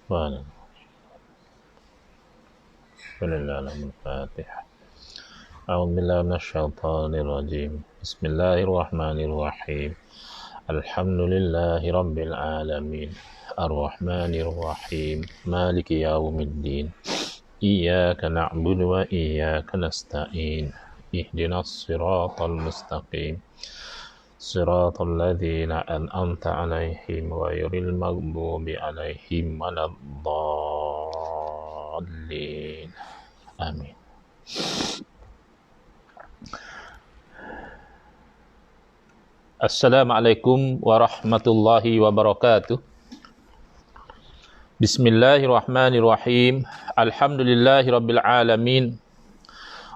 وأنا ولله الفاتحة. أعوذ بالله من الشيطان الرجيم. بسم الله الرحمن الرحيم. الحمد لله رب العالمين الرحمن الرحيم مالك يوم الدين إياك نعبد وإياك نستعين اهدنا الصراط المستقيم صراط الذين أنعمت عليهم غير المغضوب عليهم ولا الضالين آمين. Assalamualaikum warahmatullahi wabarakatuh. Bismillahirrahmanirrahim. Alhamdulillahi rabbil alamin.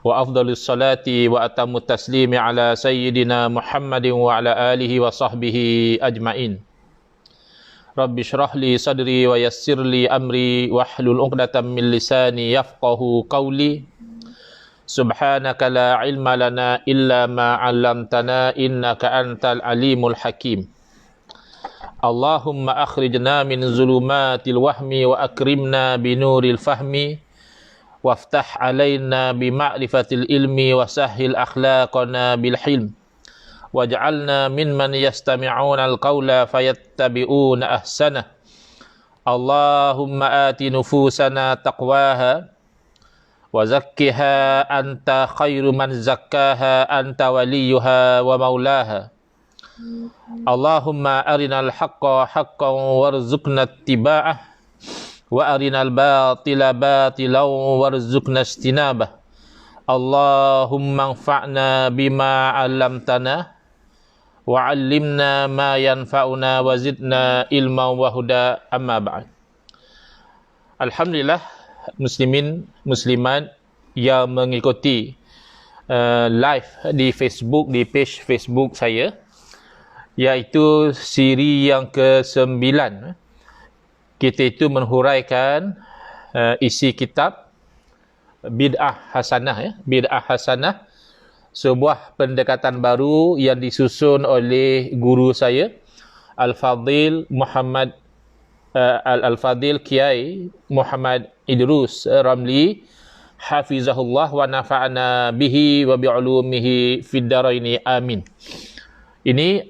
Wa afdhalus salati wa atammu taslimi ala sayyidina Muhammadin wa ala alihi wa sahbihi ajmain. Rabbi shrah li sadri wa yassir li amri wahlul 'uqdatam min lisani yafqahu qawli. Subhanaka la ilma lana illa ma 'allamtana innaka antal alimul hakim. Allahumma akhrijna min zulumatil wahmi wa akrimna binuril fahmi waftah alaina bima'rifatil ilmi wa sahhil akhlaqana bil hilm waj'alna mimman yastami'una al-qawla fayattabi'una ahsanah. Allahumma ati nufusana taqwaha wa zakkiha anta khairu man zakkaha anta waliyuha wa maulaha. Allahumma arinal haqqa haqqan warzuqna ittiba'ah wa arinal batila batilan warzuqna istinabah. Allahumma anfa'na bima 'allamtana wa 'allimna ma yanfa'una wa zidna ilman wa huda. Amma ba'd. Alhamdulillah, muslimin muslimat yang mengikuti live di Facebook, di page Facebook saya, iaitu siri yang ke-9. Kita itu menghuraikan isi kitab Bid'ah Hasanah, Bid'ah Hasanah, sebuah pendekatan baru yang disusun oleh guru saya Al-Fadhil Muhammad Al-Fadhil Kiai Muhammad Idrus Ramli hafizahullah wa nafa'ana bihi wa bi'ulumihi fid dharaini amin. Ini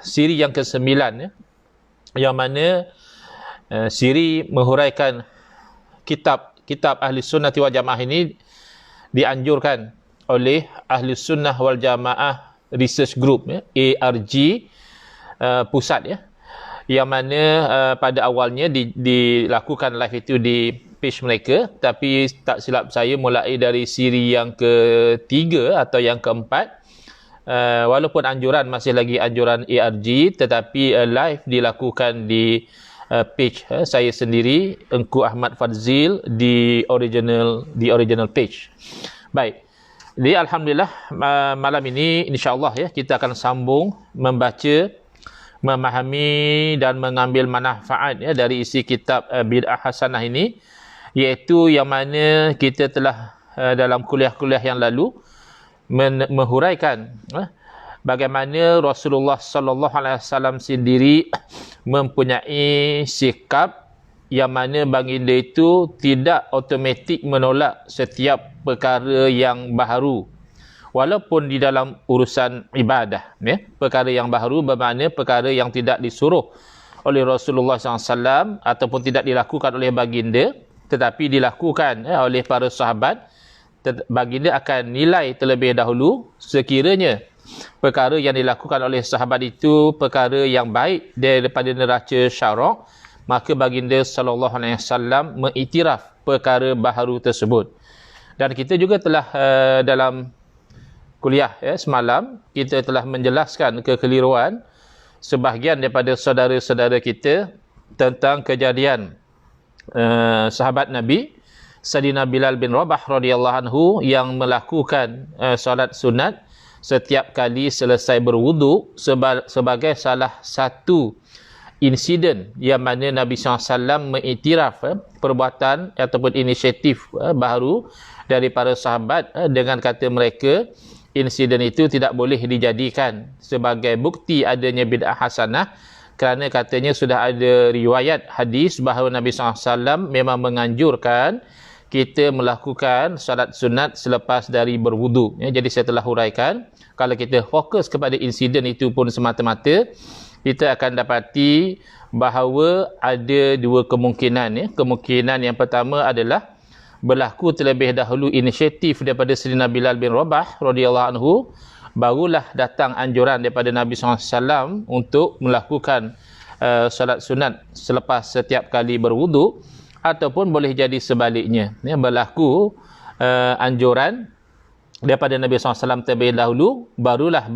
siri yang ke-9 yang mana siri menghuraikan kitab Ahli Sunnah wal Jamaah ini dianjurkan oleh Ahli Sunnah wal Jamaah Research Group, ARG pusat, yang mana pada awalnya dilakukan live itu di page mereka, tapi tak silap saya mulai dari siri yang ke-3 atau yang ke-4, walaupun anjuran masih lagi anjuran ARG, tetapi live dilakukan di page saya sendiri, Engku Ahmad Fadzil, di original page. Baik, jadi alhamdulillah malam ini insya-Allah kita akan sambung membaca, memahami dan mengambil manfaat dari isi kitab Bid'ah Hasanah ini, iaitu yang mana kita telah dalam kuliah-kuliah yang lalu menghuraikan bagaimana Rasulullah sallallahu alaihi wasallam sendiri mempunyai sikap yang mana baginda itu tidak automatik menolak setiap perkara yang baharu, walaupun di dalam urusan ibadah, perkara yang baharu bermakna perkara yang tidak disuruh oleh Rasulullah SAW ataupun tidak dilakukan oleh baginda, tetapi dilakukan oleh para sahabat. Baginda akan nilai terlebih dahulu, sekiranya perkara yang dilakukan oleh sahabat itu perkara yang baik daripada neraca syarak, maka baginda sallallahu alaihi wasallam mengiktiraf perkara baharu tersebut. Dan kita juga telah dalam kuliah semalam, kita telah menjelaskan kekeliruan sebahagian daripada saudara-saudara kita tentang kejadian sahabat Nabi Sayyidina Bilal bin Rabah radhiyallahu anhu yang melakukan solat sunat setiap kali selesai berwudu sebagai salah satu insiden yang mana Nabi SAW mengiktiraf perbuatan ataupun inisiatif baharu dari para sahabat dengan kata mereka insiden itu tidak boleh dijadikan sebagai bukti adanya bid'ah hasanah, kerana katanya sudah ada riwayat hadis bahawa Nabi SAW memang menganjurkan kita melakukan salat sunat selepas dari berwudu. Jadi saya telah huraikan, kalau kita fokus kepada insiden itu pun semata-mata, kita akan dapati bahawa ada dua kemungkinan. Kemungkinan yang pertama adalah berlaku terlebih dahulu inisiatif daripada Sayyidina Bilal bin Rabah radhiyallahu anhu, barulah datang anjuran daripada Nabi SAW untuk melakukan salat sunat selepas setiap kali berwudu, ataupun boleh jadi sebaliknya, berlaku anjuran daripada Nabi SAW terlebih dahulu, barulah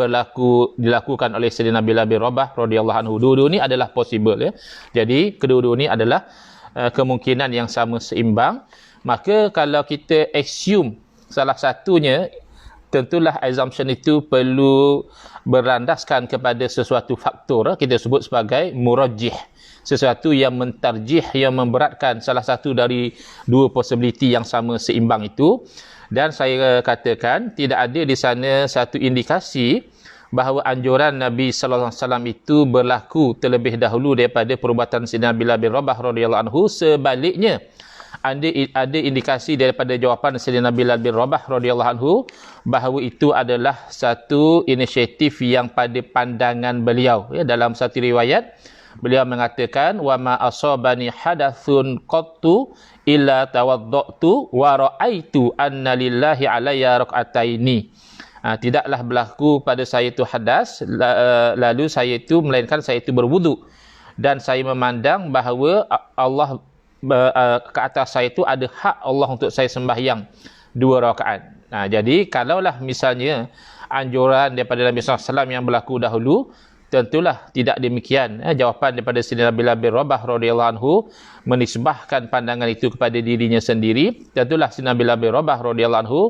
dilakukan oleh Sayyidina Bilal bin Rabah radhiyallahu anhu. Dua-dua ni adalah possible. Jadi kedua-dua ni adalah kemungkinan yang sama seimbang. Maka kalau kita assume salah satunya, tentulah assumption itu perlu berlandaskan kepada sesuatu faktor kita sebut sebagai murajjih, sesuatu yang mentarjih, yang memberatkan salah satu dari dua possibility yang sama seimbang itu. Dan saya katakan tidak ada di sana satu indikasi bahawa anjuran Nabi sallallahu alaihi wasallam itu berlaku terlebih dahulu daripada perbuatan Sayyidina Bilal bin Rabah radhiyallahu anhu. Sebaliknya, ada indikasi daripada jawapan Sayyidina Bilal bin Rabah radhiyallahu anhu bahawa itu adalah satu inisiatif yang pada pandangan beliau. Dalam satu riwayat beliau mengatakan, wa ma asabani hadathun qattu illa tawaddatu wa ra'aitu anna lillahi alayya rak'ataini. Tidaklah berlaku pada saya itu hadas, lalu saya itu melainkan saya itu berwudu, dan saya memandang bahawa Allah ke atas saya itu ada hak Allah untuk saya sembahyang 2 rakaat. Jadi kalaulah misalnya anjuran daripada Nabi SAW yang berlaku dahulu, tentulah tidak demikian. Jawapan daripada Sayyidina Bilal bin Rabah radhiyallahu anhu menisbahkan pandangan itu kepada dirinya sendiri. Tentulah Sayyidina Bilal bin Rabah radhiyallahu anhu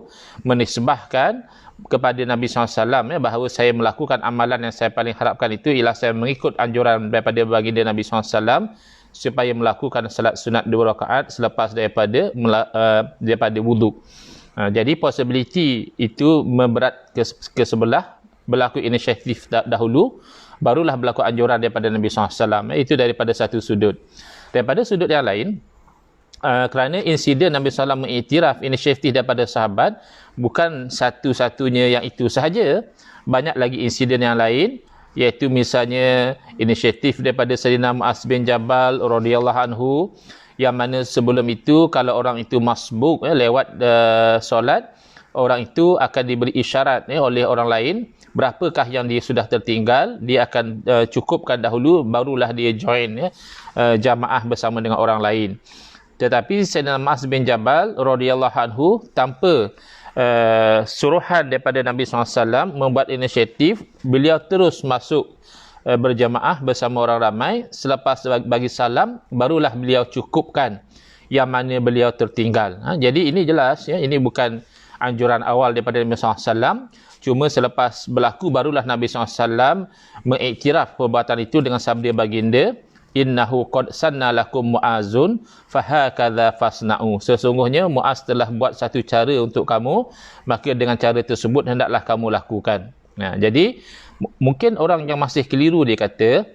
menisbahkan kepada Nabi SAW bahawa saya melakukan amalan yang saya paling harapkan itu ialah saya mengikut anjuran daripada baginda Nabi SAW supaya melakukan salat sunat 2 rakaat selepas daripada wudu. Jadi possibility itu memberat ke sebelah, berlaku inisiatif dahulu, barulah berlaku anjuran daripada Nabi SAW. Itu daripada satu sudut. Daripada sudut yang lain, kerana insiden Nabi SAW mengiktiraf inisiatif daripada sahabat, bukan satu-satunya yang itu sahaja, banyak lagi insiden yang lain, iaitu misalnya inisiatif daripada Sayyidina Mu'az bin Jabal radhiyallahu anhu, yang mana sebelum itu kalau orang itu masbuk lewat solat, orang itu akan diberi isyarat oleh orang lain berapakah yang dia sudah tertinggal, dia akan cukupkan dahulu, barulah dia join jamaah bersama dengan orang lain. Tetapi Sayyidina Mu'az bin Jabal radhiyallahu anhu tanpa suruhan daripada Nabi SAW membuat inisiatif, beliau terus masuk berjamaah bersama orang ramai. Selepas bagi salam, barulah beliau cukupkan yang mana beliau tertinggal. Jadi ini jelas, ini bukan anjuran awal daripada Nabi SAW. Cuma selepas berlaku, barulah Nabi SAW mengiktiraf perbuatan itu dengan sabda baginda, innahu qad sanna lakum mu'azun fahakadha fasna'u. Sesungguhnya Mu'az telah buat satu cara untuk kamu, maka dengan cara tersebut hendaklah kamu lakukan. Jadi mungkin orang yang masih keliru, dia kata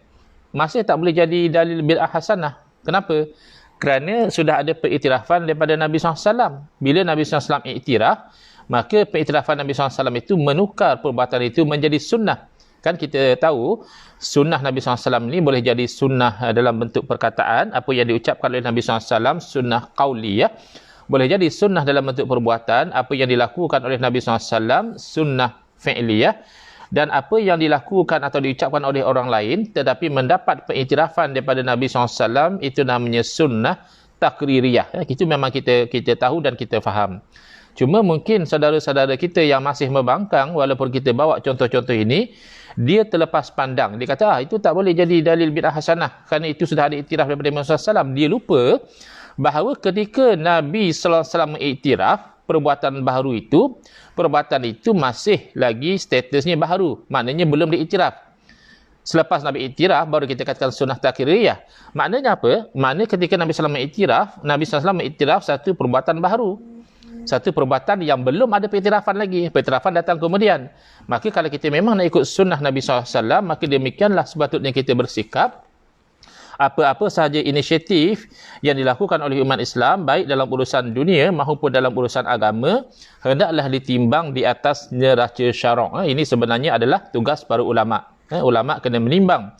masih tak boleh jadi dalil bid'ah hasanah. Kenapa? Kerana sudah ada pengiktirafan daripada Nabi SAW. Bila Nabi SAW iktiraf, maka pengiktirafan Nabi SAW itu menukar perbuatan itu menjadi sunnah. Kan kita tahu sunnah Nabi SAW ni boleh jadi sunnah dalam bentuk perkataan, apa yang diucapkan oleh Nabi SAW, sunnah qauliyah. Boleh jadi sunnah dalam bentuk perbuatan, apa yang dilakukan oleh Nabi SAW, sunnah fi'liyah. Dan apa yang dilakukan atau diucapkan oleh orang lain tetapi mendapat pengiktirafan daripada Nabi SAW, itu namanya sunnah takririyah. Itu memang kita tahu dan kita faham. Cuma mungkin saudara-saudara kita yang masih membangkang, walaupun kita bawa contoh-contoh ini, dia terlepas pandang. Dia kata, itu tak boleh jadi dalil bid'ah hasanah kerana itu sudah ada iktiraf daripada Nabi SAW. Dia lupa bahawa ketika Nabi SAW mengiktiraf perbuatan baharu itu, perbuatan itu masih lagi statusnya baharu. Maknanya belum diiktiraf. Selepas Nabi iktiraf, baru kita katakan sunnah takririyah. Maknanya apa? Maknanya ketika Nabi SAW mengiktiraf, Nabi SAW mengiktiraf satu perbuatan baharu. Satu perbuatan yang belum ada pengiktirafan lagi. Pengiktirafan datang kemudian. Maka kalau kita memang nak ikut sunnah Nabi SAW, maka demikianlah sepatutnya kita bersikap. Apa-apa sahaja inisiatif yang dilakukan oleh umat Islam, baik dalam urusan dunia maupun dalam urusan agama, hendaklah ditimbang di atas neraca syarak. Ini sebenarnya adalah tugas para ulama. Ulama kena menimbang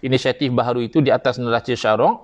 inisiatif baharu itu di atas neraca syarak.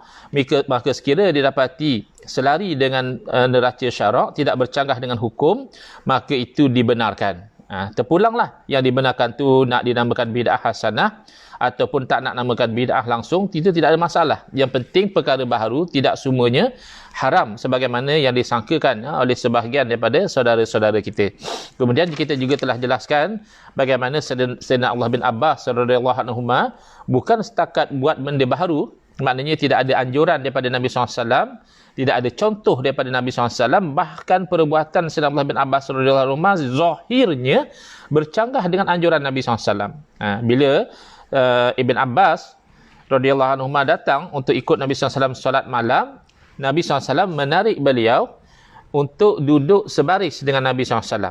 Maka sekiranya didapati selari dengan neraca syarak, tidak bercanggah dengan hukum, maka itu dibenarkan. Terpulanglah yang dibenarkan tu nak dinamakan bid'ah hasanah ataupun tak nak namakan bid'ah langsung, itu tidak ada masalah. Yang penting perkara baharu tidak semuanya haram sebagaimana yang disangkakan oleh sebahagian daripada saudara-saudara kita. Kemudian kita juga telah jelaskan bagaimana Sayyidina Allah bin Abbas radhiyallahu anhuma bukan setakat buat benda baharu, maknanya tidak ada anjuran daripada Nabi SAW, tidak ada contoh daripada Nabi SAW, bahkan perbuatan Sayyidina Abdullah bin Abbas radhiyallahu anhu zahirnya bercanggah dengan anjuran Nabi SAW. Bila Ibn Abbas radhiyallahu anhu datang untuk ikut Nabi SAW solat malam, Nabi SAW menarik beliau untuk duduk sebaris dengan Nabi SAW.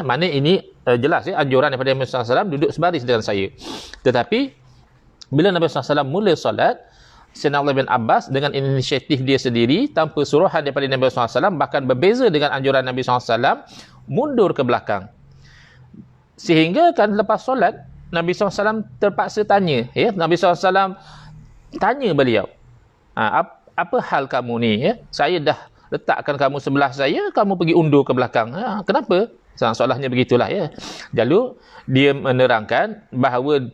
Mana ini jelas anjuran daripada Nabi SAW, duduk sebaris dengan saya. Tetapi bila Nabi SAW mula solat, Sayyidina Abdullah bin Abbas dengan inisiatif dia sendiri, tanpa suruhan daripada Nabi SAW, bahkan berbeza dengan anjuran Nabi SAW, mundur ke belakang. Sehingga kan lepas solat, Nabi SAW terpaksa tanya. Nabi SAW tanya beliau, apa hal kamu ni? Saya dah letakkan kamu sebelah saya, kamu pergi undur ke belakang. Kenapa? Soalannya begitulah. Lalu dia menerangkan bahawa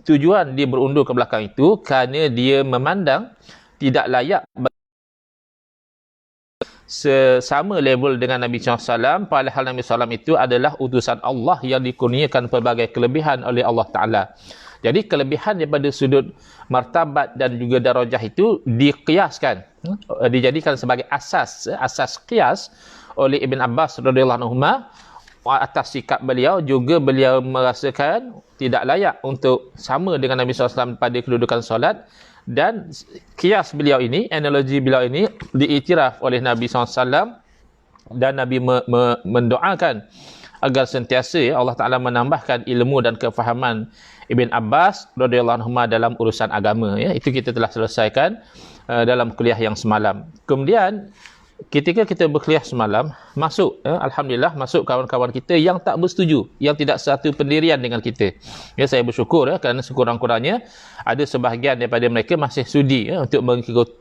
tujuan dia berundur ke belakang itu kerana dia memandang tidak layak sesama level dengan Nabi SAW, padahal Nabi SAW itu adalah utusan Allah yang dikurniakan pelbagai kelebihan oleh Allah Ta'ala. Jadi kelebihan daripada sudut martabat dan juga darajah itu dikiaskan, dijadikan sebagai asas qiyas oleh Ibn Abbas radhiyallahu anhu atas sikap beliau. Juga beliau merasakan tidak layak untuk sama dengan Nabi SAW pada kedudukan solat, dan kias beliau ini, analogi beliau ini diiktiraf oleh Nabi SAW, dan Nabi mendoakan agar sentiasa Allah Ta'ala menambahkan ilmu dan kefahaman Ibn Abbas radhiyallahu anhu dalam urusan agama. Itu kita telah selesaikan dalam kuliah yang semalam. Kemudian ketika kita berkuliah semalam, masuk, Alhamdulillah, masuk kawan-kawan kita yang tak bersetuju, yang tidak satu pendirian dengan kita. Saya bersyukur kerana sekurang-kurangnya ada sebahagian daripada mereka masih sudi untuk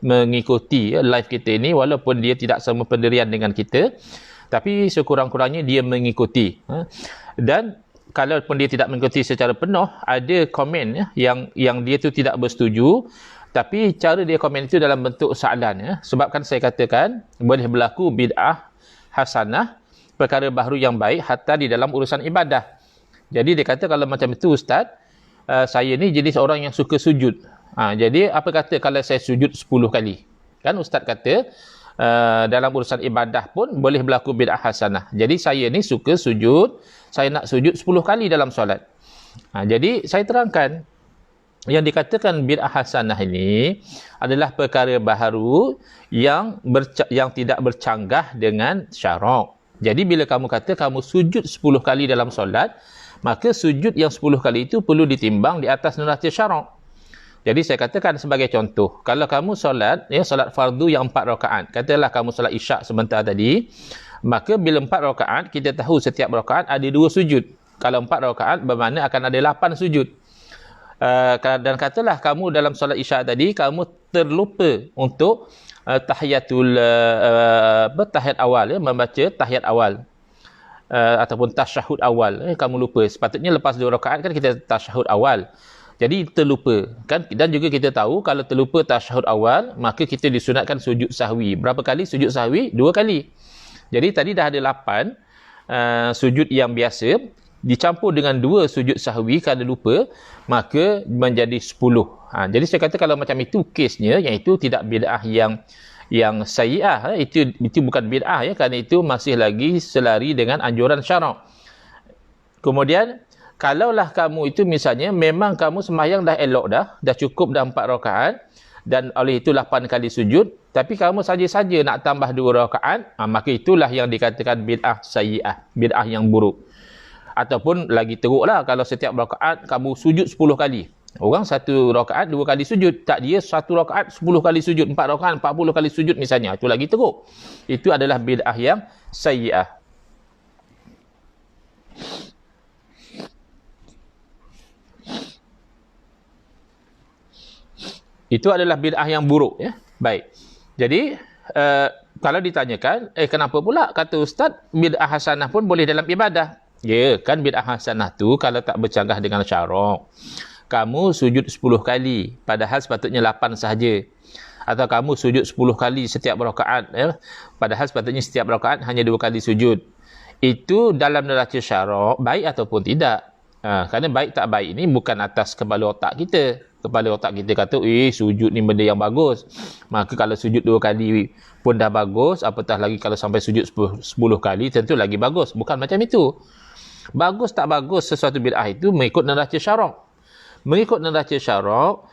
mengikuti live kita ini, walaupun dia tidak sama pendirian dengan kita, tapi sekurang-kurangnya dia mengikuti. Dan kalaupun dia tidak mengikuti secara penuh, ada komen yang dia tu tidak bersetuju, tapi cara dia komen itu dalam bentuk soalan. Sebabkan saya katakan boleh berlaku bid'ah hasanah, perkara baharu yang baik, hatta di dalam urusan ibadah. Jadi dia kata, kalau macam itu Ustaz, saya ni jenis orang yang suka sujud. Jadi apa kata kalau saya sujud 10 kali? Kan Ustaz kata dalam urusan ibadah pun boleh berlaku bid'ah hasanah. Jadi saya ni suka sujud, saya nak sujud 10 kali dalam solat. Jadi saya terangkan, yang dikatakan bid'ah hasanah ini adalah perkara baharu yang tidak bercanggah dengan syarak. Jadi bila kamu kata kamu sujud 10 kali dalam solat, maka sujud yang 10 kali itu perlu ditimbang di atas neraca syarak. Jadi saya katakan sebagai contoh, kalau kamu solat, solat fardu yang 4 rakaat, katalah kamu solat isyak sebentar tadi, maka bila 4 rakaat, kita tahu setiap rakaat ada 2 sujud. Kalau 4 rakaat, bermakna akan ada 8 sujud. Dan katalah kamu dalam solat isyak tadi, kamu terlupa untuk tahiyat awal, membaca tahiyat awal ataupun tasyahud awal. Kamu lupa, sepatutnya lepas 2 rakaat kan kita tasyahud awal, jadi terlupa kan. Dan juga kita tahu kalau terlupa tasyahud awal, maka kita disunatkan sujud sahwi. Berapa kali sujud sahwi? 2 kali. Jadi tadi dah ada 8 sujud yang biasa, dicampur dengan 2 sujud sahwi kerana lupa, maka menjadi 10. Jadi saya kata kalau macam itu kesnya, iaitu tidak bid'ah yang sayyi'ah, itu bukan bid'ah kerana itu masih lagi selari dengan anjuran syarak. Kemudian kalaulah kamu itu misalnya memang kamu sembahyang dah elok dah cukup dah 4 rakaat, dan oleh itu 8 kali sujud, tapi kamu saja-saja nak tambah 2 rakaat, maka itulah yang dikatakan bid'ah sayyi'ah, bid'ah yang buruk. Ataupun lagi teruklah, kalau setiap rakaat kamu sujud 10 kali. Orang satu rakaat 2 kali sujud. Tak, dia satu rakaat 10 kali sujud, 4 rakaat 40 kali sujud misalnya. Itu lagi teruk. Itu adalah bid'ah yang sayyi'ah. Itu adalah bid'ah yang buruk, ya. Baik. Jadi kalau ditanyakan, kenapa pula kata ustaz bid'ah hasanah pun boleh dalam ibadah? Ya, kan bid'ah hasanah tu kalau tak bercanggah dengan syarak. Kamu sujud 10 kali, padahal sepatutnya 8 sahaja. Atau kamu sujud 10 kali setiap rakaat, ya, padahal sepatutnya setiap rakaat hanya 2 kali sujud. Itu dalam neraca syarak, baik ataupun tidak. Kerana baik tak baik ini bukan atas kepala otak kita. Kepala otak kita kata, sujud ni benda yang bagus. Maka kalau sujud 2 kali pun dah bagus, apatah lagi kalau sampai sujud 10 kali, tentu lagi bagus. Bukan macam itu. Bagus tak bagus sesuatu bid'ah itu mengikut neraca syarak. Mengikut neraca syarak,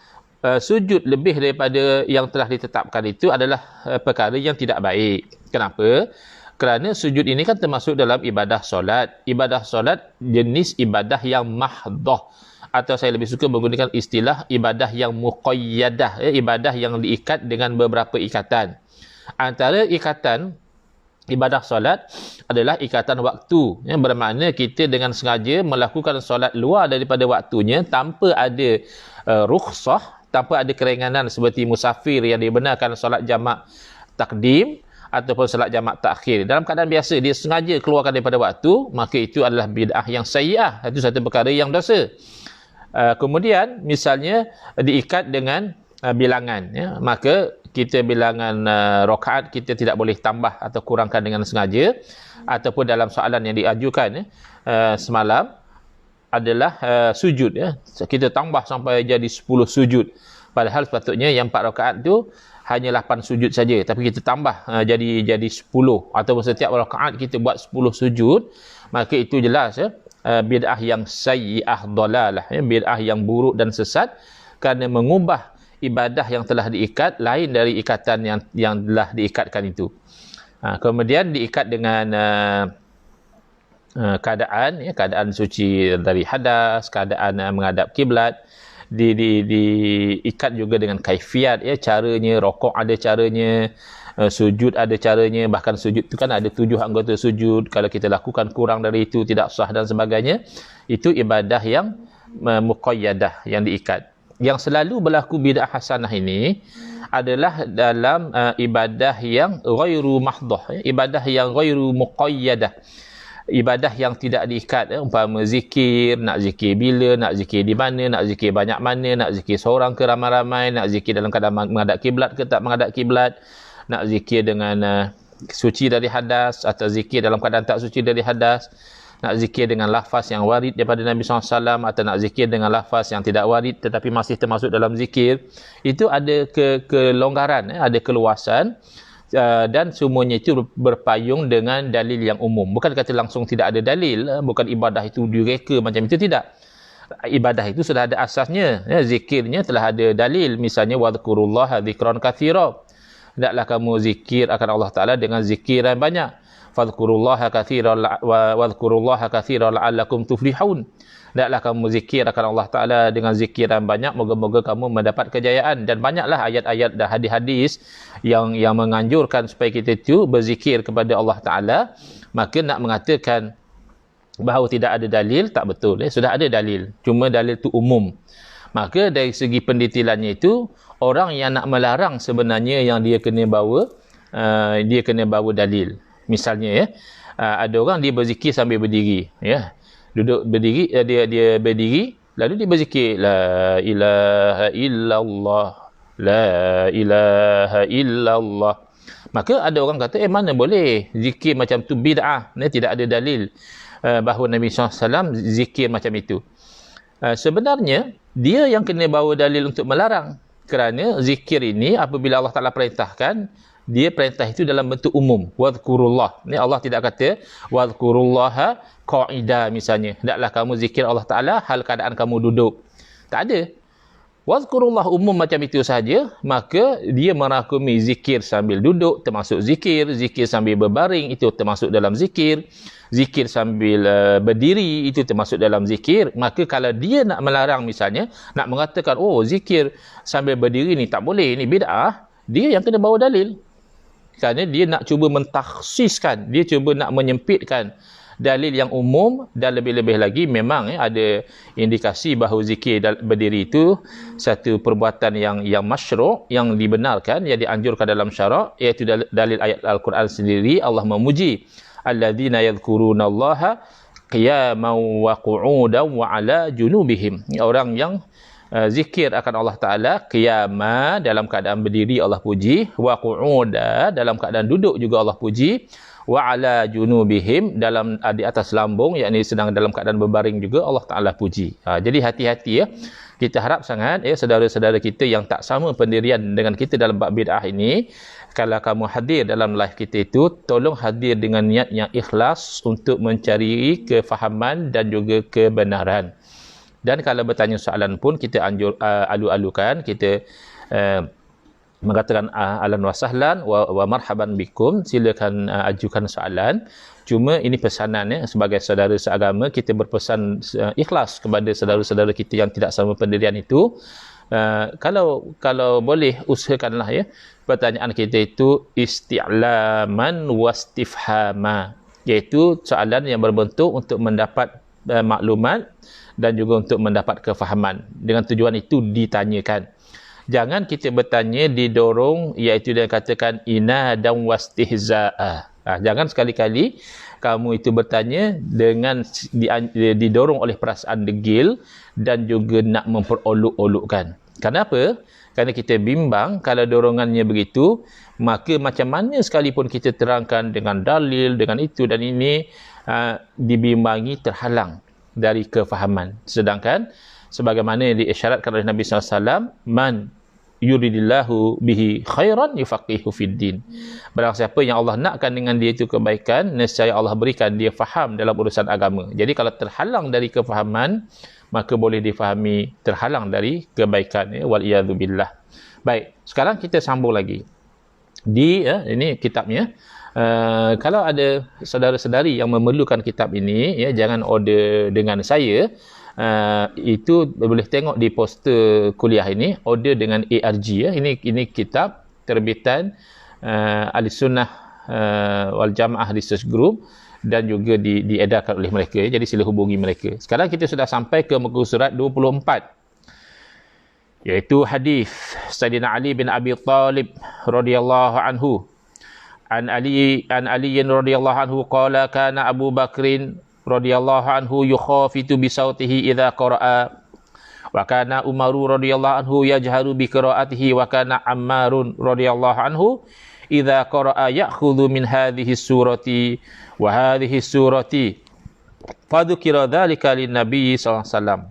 sujud lebih daripada yang telah ditetapkan itu adalah perkara yang tidak baik. Kenapa? Kerana sujud ini kan termasuk dalam ibadah solat. Ibadah solat jenis ibadah yang mahdoh. Atau saya lebih suka menggunakan istilah ibadah yang muqayyadah. Ibadah yang diikat dengan beberapa ikatan. Antara ikatan ibadah solat adalah ikatan waktu, yang bermakna kita dengan sengaja melakukan solat luar daripada waktunya tanpa ada rukhsah, tanpa ada keringanan seperti musafir yang dibenarkan solat jamak takdim ataupun solat jamak takhir. Dalam keadaan biasa dia sengaja keluarkan daripada waktu, maka itu adalah bid'ah yang sayyi'ah. Itu satu perkara yang dosa. Kemudian misalnya diikat dengan bilangan, ya, maka kita bilangan rakaat kita tidak boleh tambah atau kurangkan dengan sengaja. Ataupun dalam soalan yang diajukan semalam adalah sujud, ya. Kita tambah sampai jadi 10 sujud. Padahal sepatutnya yang 4 rakaat tu hanya 8 sujud saja, tapi kita tambah jadi 10, ataupun setiap rakaat kita buat 10 sujud, maka itu jelas, ya, bid'ah yang sayyi'ah dalalah, ya, bid'ah yang buruk dan sesat kerana mengubah ibadah yang telah diikat lain dari ikatan yang telah diikatkan itu. Kemudian diikat dengan keadaan suci dari hadas, keadaan menghadap kiblat, diikat juga dengan kaifiat, ya, caranya, rokok ada caranya, sujud ada caranya, bahkan sujud itu kan ada 7 anggota sujud, kalau kita lakukan kurang dari itu tidak sah dan sebagainya. Itu ibadah yang muqayyadah, yang diikat. Yang selalu berlaku bid'ah hasanah ini adalah dalam ibadah yang ghairu mahdhah, ibadah yang ghairu muqayyadah, ibadah yang tidak diikat, umpama zikir, nak zikir bila, nak zikir di mana, nak zikir banyak mana, nak zikir seorang ke ramai-ramai, nak zikir dalam keadaan menghadap kiblat ke tak menghadap kiblat, nak zikir dengan suci dari hadas atau zikir dalam keadaan tak suci dari hadas, nak zikir dengan lafaz yang warid daripada Nabi SAW atau nak zikir dengan lafaz yang tidak warid tetapi masih termasuk dalam zikir. Itu ada kelonggaran, ada keluasan, dan semuanya itu berpayung dengan dalil yang umum. Bukan kata langsung tidak ada dalil, bukan ibadah itu direka macam itu, tidak. Ibadah itu sudah ada asasnya, ya, zikirnya telah ada dalil. Misalnya wadhkurullaha dzikran katsira, hendaklah kamu zikir akan Allah Ta'ala dengan zikiran banyak. Fadhkurullaha katsiran wadhkurullaha katsiran la'allakum tuflihun. Hendaklah kamu zikir akan Allah Ta'ala dengan zikiran banyak, moga-moga kamu mendapat kejayaan. Dan banyaklah ayat-ayat dan hadis-hadis yang menganjurkan supaya kita itu berzikir kepada Allah Ta'ala. Maka nak mengatakan bahawa tidak ada dalil, tak betul. Sudah ada dalil, cuma dalil itu umum. Maka dari segi pendetailannya itu, orang yang nak melarang sebenarnya yang dia kena bawa dalil. Misalnya, ya, ada orang dia berzikir sambil berdiri, ya, duduk berdiri, dia berdiri lalu dia berzikir la ilaha illallah, la ilaha illallah. Maka ada orang kata mana boleh zikir macam tu bid'ah, tidak ada dalil bahawa Nabi SAW zikir macam itu. Sebenarnya dia yang kena bawa dalil untuk melarang, kerana zikir ini apabila Allah Ta'ala perintahkan, dia perintah itu dalam bentuk umum. Wadhkurullah. Ni Allah tidak kata wadhkurullaha qa'ida misalnya. Hendaklah kamu zikir Allah Ta'ala hal keadaan kamu duduk. Tak ada. Wazkurullah umum macam itu saja, maka dia merakumi zikir sambil duduk termasuk zikir, zikir sambil berbaring itu termasuk dalam zikir, zikir sambil berdiri itu termasuk dalam zikir. Maka kalau dia nak melarang misalnya, nak mengatakan oh zikir sambil berdiri ni tak boleh, ni bid'ah, dia yang kena bawa dalil. Kerana dia nak cuba mentakhsiskan, dia cuba nak menyempitkan dalil yang umum, dan lebih-lebih lagi memang ada indikasi bahawa zikir berdiri itu satu perbuatan yang masyru', yang dibenarkan, yang dianjurkan dalam syarak, iaitu dalil ayat Al-Quran sendiri. Allah memuji alladzina yadhkurunallaha qiyaman wa qu'udan wa ala junubihim, orang yang zikir akan Allah Ta'ala qiyama, dalam keadaan berdiri Allah puji, wa qu'uda, dalam keadaan duduk juga Allah puji, wa ala junubihim, dalam di atas lambung, yakni sedang dalam keadaan berbaring juga Allah Ta'ala puji. Jadi hati-hati ya. Kita harap sangat ya saudara-saudara kita yang tak sama pendirian dengan kita dalam bab bid'ah ini, kalau kamu hadir dalam live kita itu, tolong hadir dengan niat yang ikhlas untuk mencari kefahaman dan juga kebenaran. Dan kalau bertanya soalan pun kita alu-alukan, kita mengatakan ahlan wa sahlan wa marhaban bikum, silakan ajukan soalan. Cuma ini pesanan ya, sebagai saudara seagama, kita berpesan ikhlas kepada saudara-saudara kita yang tidak sama pendirian itu. Kalau boleh usahakanlah ya, pertanyaan kita itu isti'laman wastifhama, iaitu soalan yang berbentuk untuk mendapat maklumat dan juga untuk mendapat kefahaman. Dengan tujuan itu ditanyakan. Jangan kita bertanya didorong, iaitu dia katakan inadan wastihza'a. Jangan sekali-kali kamu itu bertanya dengan didorong oleh perasaan degil dan juga nak memperolok-olokkan. Kenapa? Kerana kita bimbang kalau dorongannya begitu, maka macam mana sekalipun kita terangkan dengan dalil, dengan itu dan ini, dibimbangi terhalang dari kefahaman. Sedangkan sebagaimana yang diisyaratkan oleh Nabi SAW, man yuridillahu bihi khairan yufaqihu fid din. Barang siapa yang Allah nakkan dengan dia itu kebaikan, nescaya Allah berikan dia faham dalam urusan agama. Jadi kalau terhalang dari kefahaman, maka boleh difahami terhalang dari kebaikan ya, wal iyadzu billah. Baik, sekarang kita sambung lagi. Ini kitabnya. Kalau ada saudara-saudari yang memerlukan kitab ini ya, jangan order dengan saya. Itu boleh tengok di poster kuliah ini, order dengan ARG ya. Ini kitab terbitan Ahlussunnah wal Jamaah Research Group dan juga diedarkan oleh mereka ya. Jadi sila hubungi mereka. Sekarang kita sudah sampai ke muka surat 24, iaitu hadis Sayyidina Ali bin Abi Talib radhiyallahu anhu. An Ali radhiyallahu anhu qala kana Abu Bakrin radhiyallahu anhu yukhafitu bi sautihi idza qara'a, wa kana Umaru radhiyallahu anhu yajharu bi qira'atihi, wa kana Ammarun radhiyallahu anhu idza qara'a ya'khudhu min hadhihi surati wa hadhihi surati. Fadhukira dhalika lin nabiy sallallahu alaihi wasallam.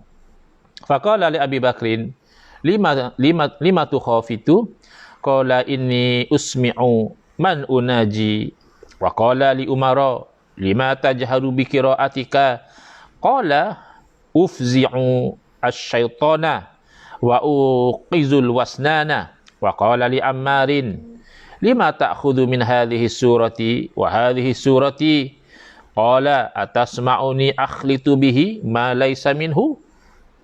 Faqala li Abi Bakrin lima tukhafitu, qala inni usmi'u man unaji, wa qala li Umara lima tajharu bi qiraatika, qala ufzi'u asy-syaitana wa uqizul wasnana, wa qala li Ammarin lima ta'khudhu min hadhihi surati wa hadhihi surati, qala atasma'uni akhlitu bihi ma laysa minhu,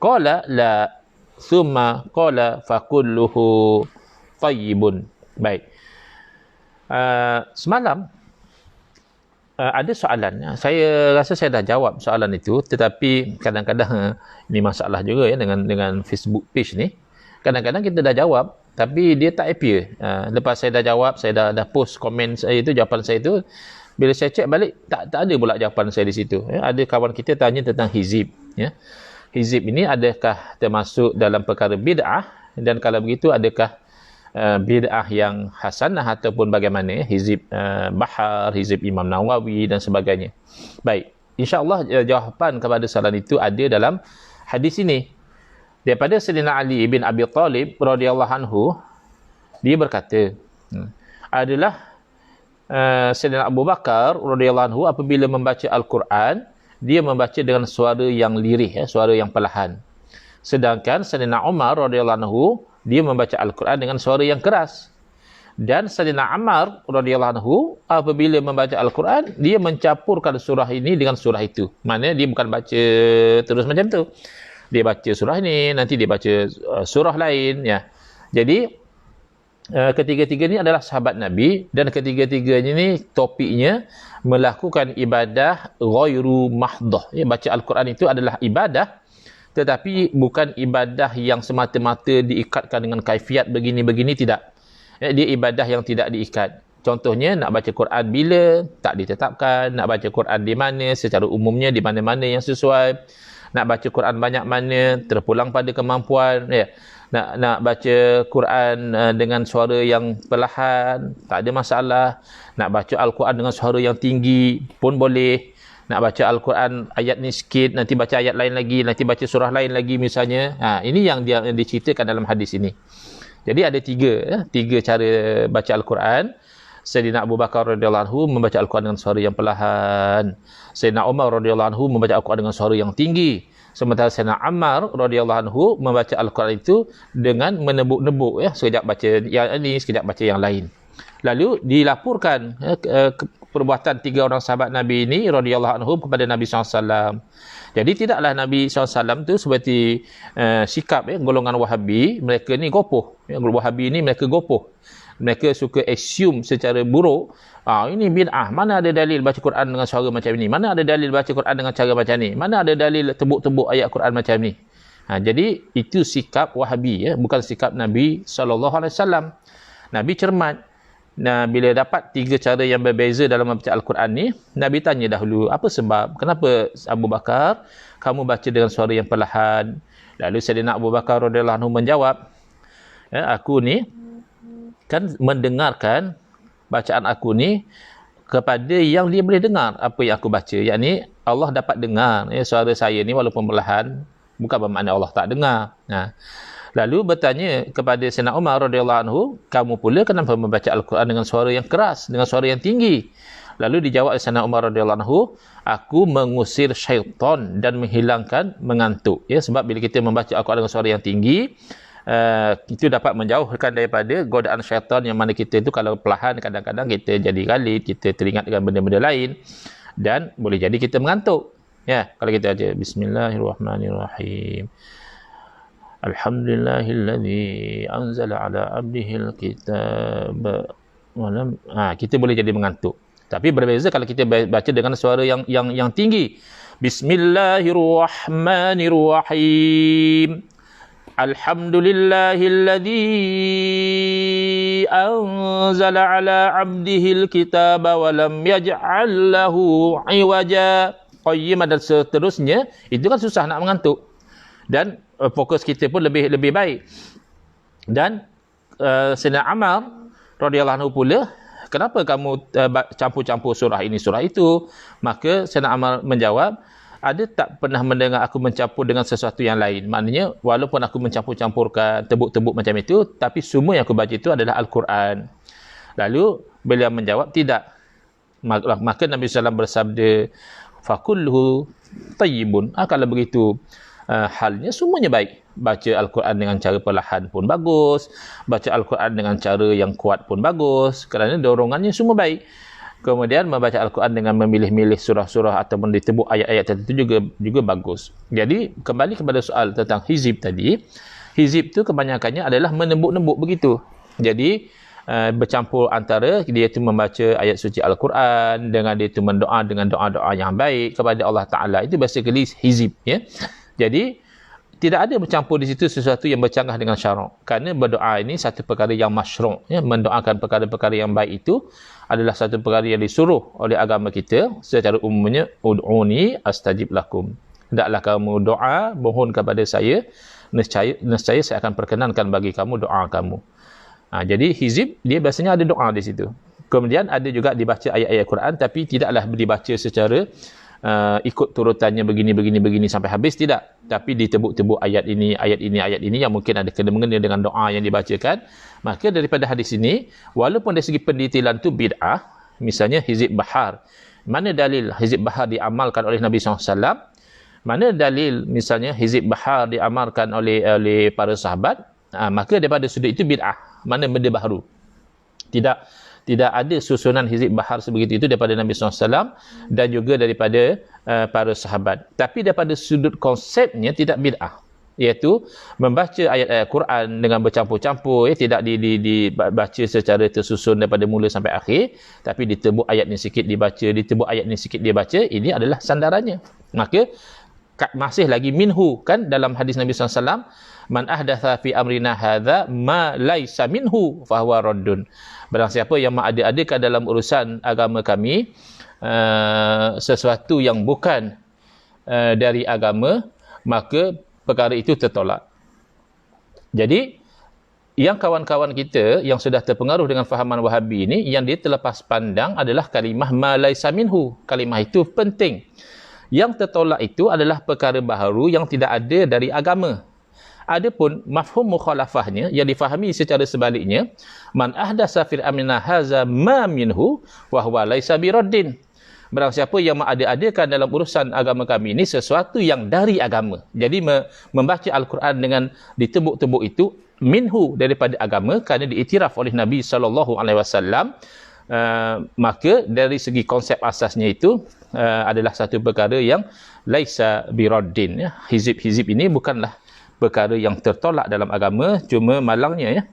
qala la, thumma qala fakulluhu tayyibun. Baik. Semalam ada soalan. Saya rasa saya dah jawab soalan itu, tetapi kadang-kadang ini masalah juga ya dengan Facebook page ni. Kadang-kadang kita dah jawab tapi dia tak appear. Lepas saya dah jawab, saya dah post komen saya itu, jawapan saya itu, bila saya cek balik tak ada pula jawapan saya di situ ya. Ada kawan kita tanya tentang hizib ya. Hizib ini adakah termasuk dalam perkara bid'ah, dan kalau begitu adakah bid'ah yang hasanah ataupun bagaimana ya? Hizib Bahar, hizib Imam Nawawi dan sebagainya. Baik, insya-Allah jawapan kepada soalan itu ada dalam hadis ini daripada Sayyidina Ali bin Abi Talib radhiyallahu anhu. Dia berkata, adalah Sayyidina Abu Bakar radhiyallahu anhu apabila membaca Al-Quran, dia membaca dengan suara yang lirih ya, suara yang perlahan. Sedangkan Sayyidina Umar radhiyallahu anhu dia membaca Al-Quran dengan suara yang keras. Dan Sayyidina Ammar radhiyallahu anhu apabila membaca Al-Quran, dia mencampurkan surah ini dengan surah itu. Maknanya dia bukan baca terus macam tu. Dia baca surah ini, nanti dia baca surah lain, ya. Jadi ketiga-tiga ni adalah sahabat Nabi, dan ketiga-tiganya ni topiknya melakukan ibadah ghairu mahdah. Ya, baca Al-Quran itu adalah ibadah, tetapi bukan ibadah yang semata-mata diikatkan dengan kaifiat begini-begini, tidak. Dia ibadah yang tidak diikat. Contohnya, nak baca Quran bila, tak ditetapkan. Nak baca Quran di mana, secara umumnya di mana-mana yang sesuai. Nak baca Quran banyak mana, terpulang pada kemampuan. Ya. Nak baca Quran dengan suara yang perlahan, tak ada masalah. Nak baca Al-Quran dengan suara yang tinggi pun boleh. Nak baca Al-Quran ayat ni sikit, nanti baca ayat lain lagi, nanti baca surah lain lagi misalnya. Ini yang diceritakan dalam hadis ini. Jadi ada tiga cara baca Al-Quran. Sayyidina Abu Bakar radhiyallahu anhu membaca Al-Quran dengan suara yang perlahan. Sayyidina Umar radhiyallahu anhu membaca Al-Quran dengan suara yang tinggi. Sementara Sayyidina Ammar radhiyallahu anhu membaca Al-Quran itu dengan menebuk-nebuk, ya, sekejap baca yang ini, sekejap baca yang lain. Lalu dilaporkan perbuatan tiga orang sahabat Nabi ini radhiyallahu anhum kepada Nabi SAW. Jadi tidaklah Nabi SAW tu seperti sikap golongan Wahabi, mereka ni gopoh. Wahabi ni mereka gopoh. Mereka suka assume secara buruk, ini bid'ah. Mana ada dalil baca Quran dengan suara macam ni? Mana ada dalil baca Quran dengan cara macam ni? Mana ada dalil tebuk-tebuk ayat Quran macam ni? Jadi itu sikap Wahabi, ya, bukan sikap Nabi SAW. Nabi cermat. Nah, bila dapat tiga cara yang berbeza dalam membaca Al-Quran ni, Nabi tanya dahulu, apa sebab? Kenapa Abu Bakar kamu baca dengan suara yang perlahan? Lalu Sayyidina Abu Bakar radhiyallahu anhu menjawab, aku ni kan mendengarkan bacaan aku ni kepada yang dia boleh dengar apa yang aku baca. Yakni Allah dapat dengar suara saya ni walaupun perlahan, bukan bermakna Allah tak dengar. Lalu bertanya kepada Sayyidina Umar radhiyallahu anhu, kamu pula kenapa membaca Al-Quran dengan suara yang keras, dengan suara yang tinggi? Lalu dijawab Sayyidina Umar radhiyallahu anhu, aku mengusir syaitan dan menghilangkan mengantuk. Ya, sebab bila kita membaca Al-Quran dengan suara yang tinggi, itu dapat menjauhkan daripada godaan syaitan, yang mana kita itu kalau perlahan kadang-kadang kita jadi galit, kita teringat dengan benda-benda lain, dan boleh jadi kita mengantuk. Ya, kalau kita baca Bismillahirrahmanirrahim. Alhamdulillahilladzi anzala ala abdihil kitab. Kita boleh jadi mengantuk. Tapi berbeza kalau kita baca dengan suara yang tinggi. Bismillahirrahmanirrahim. Alhamdulillahilladzi anzala ala abdihil kitab wa lam yaj'al lahu iwaja. Qayyim dan seterusnya, itu kan susah nak mengantuk. Dan fokus kita pun lebih baik. Dan Sayyidina Ammar radhiyallahu anhu pula, kenapa kamu campur-campur surah ini surah itu? Maka Sayyidina Ammar menjawab, ada tak pernah mendengar aku mencampur dengan sesuatu yang lain? Maknanya walaupun aku mencampur-campurkan, tebuk-tebuk macam itu, tapi semua yang aku baca itu adalah Al-Quran. Lalu beliau menjawab, tidak. Maka Nabi SAW bersabda, fakulluhu tayyibun. Kalau begitu halnya semuanya baik. Baca Al-Quran dengan cara perlahan pun bagus, baca Al-Quran dengan cara yang kuat pun bagus, kerana dorongannya semua baik. Kemudian membaca Al-Quran dengan memilih-milih surah-surah ataupun ditebuk ayat-ayat tertentu juga bagus. Jadi kembali kepada soal tentang hizib tadi, hizib tu kebanyakannya adalah menembuk-nembuk begitu. Jadi bercampur antara dia itu membaca ayat suci Al-Quran dengan dia itu mendoa dengan doa-doa yang baik kepada Allah Ta'ala. Itu basically hizib, ya. Jadi tidak ada bercampur di situ sesuatu yang bercanggah dengan syarak. Kerana berdoa ini satu perkara yang masyru', ya. Mendoakan perkara-perkara yang baik itu adalah satu perkara yang disuruh oleh agama kita. Secara umumnya, ud'uni astajib lakum. Hendaklah kamu doa, mohon kepada saya, nescaya saya akan perkenankan bagi kamu doa kamu. Jadi hizib dia biasanya ada doa di situ. Kemudian ada juga dibaca ayat-ayat Quran, tapi tidaklah dibaca secara ikut turutannya begini sampai habis, tidak. Tapi ditebuk-tebuk ayat ini yang mungkin ada kena-mengena dengan doa yang dibacakan. Maka daripada hadis ini, walaupun dari segi pendetailan tu bid'ah, misalnya hizib bahar. Mana dalil hizib bahar diamalkan oleh Nabi SAW? Mana dalil misalnya hizib bahar diamalkan oleh para sahabat, maka daripada sudut itu bid'ah. Mana benda baru. Tidak ada susunan hizib bahar sebegitu itu daripada Nabi SAW dan juga daripada para sahabat. Tapi daripada sudut konsepnya tidak bid'ah. Iaitu membaca ayat-ayat Quran dengan bercampur-campur, tidak dibaca secara tersusun daripada mula sampai akhir, tapi ditebuk ayat ni sikit dibaca, ditebuk ayat ni sikit dibaca. Ini adalah sandarannya. Maka masih lagi minhu, kan dalam hadis Nabi SAW, man ahdatha fi amrina hadha ma laisa minhu fahuwa raddun. Barang siapa yang mengada-adakan dalam urusan agama kami sesuatu yang bukan dari agama, maka perkara itu tertolak. Jadi yang kawan-kawan kita yang sudah terpengaruh dengan fahaman Wahabi ini, yang dia terlepas pandang adalah kalimah ma laisa minhu. Kalimah itu penting. Yang tertolak itu adalah perkara baharu yang tidak ada dari agama. Adapun mafhum mukhalafahnya yang difahami secara sebaliknya, man ahdasa fil amrina haza ma minhu wa huwa laisa biraddin. Barang siapa yang mengada-adakan dalam urusan agama kami ini sesuatu yang dari agama. Jadi membaca Al-Quran dengan ditebuk-tebuk itu minhu, daripada agama, kerana diiktiraf oleh Nabi SAW. Maka dari segi konsep asasnya itu adalah satu perkara yang laisa biraddin, ya. Hizib-hizib ini bukanlah perkara yang tertolak dalam agama, cuma malangnya, ya,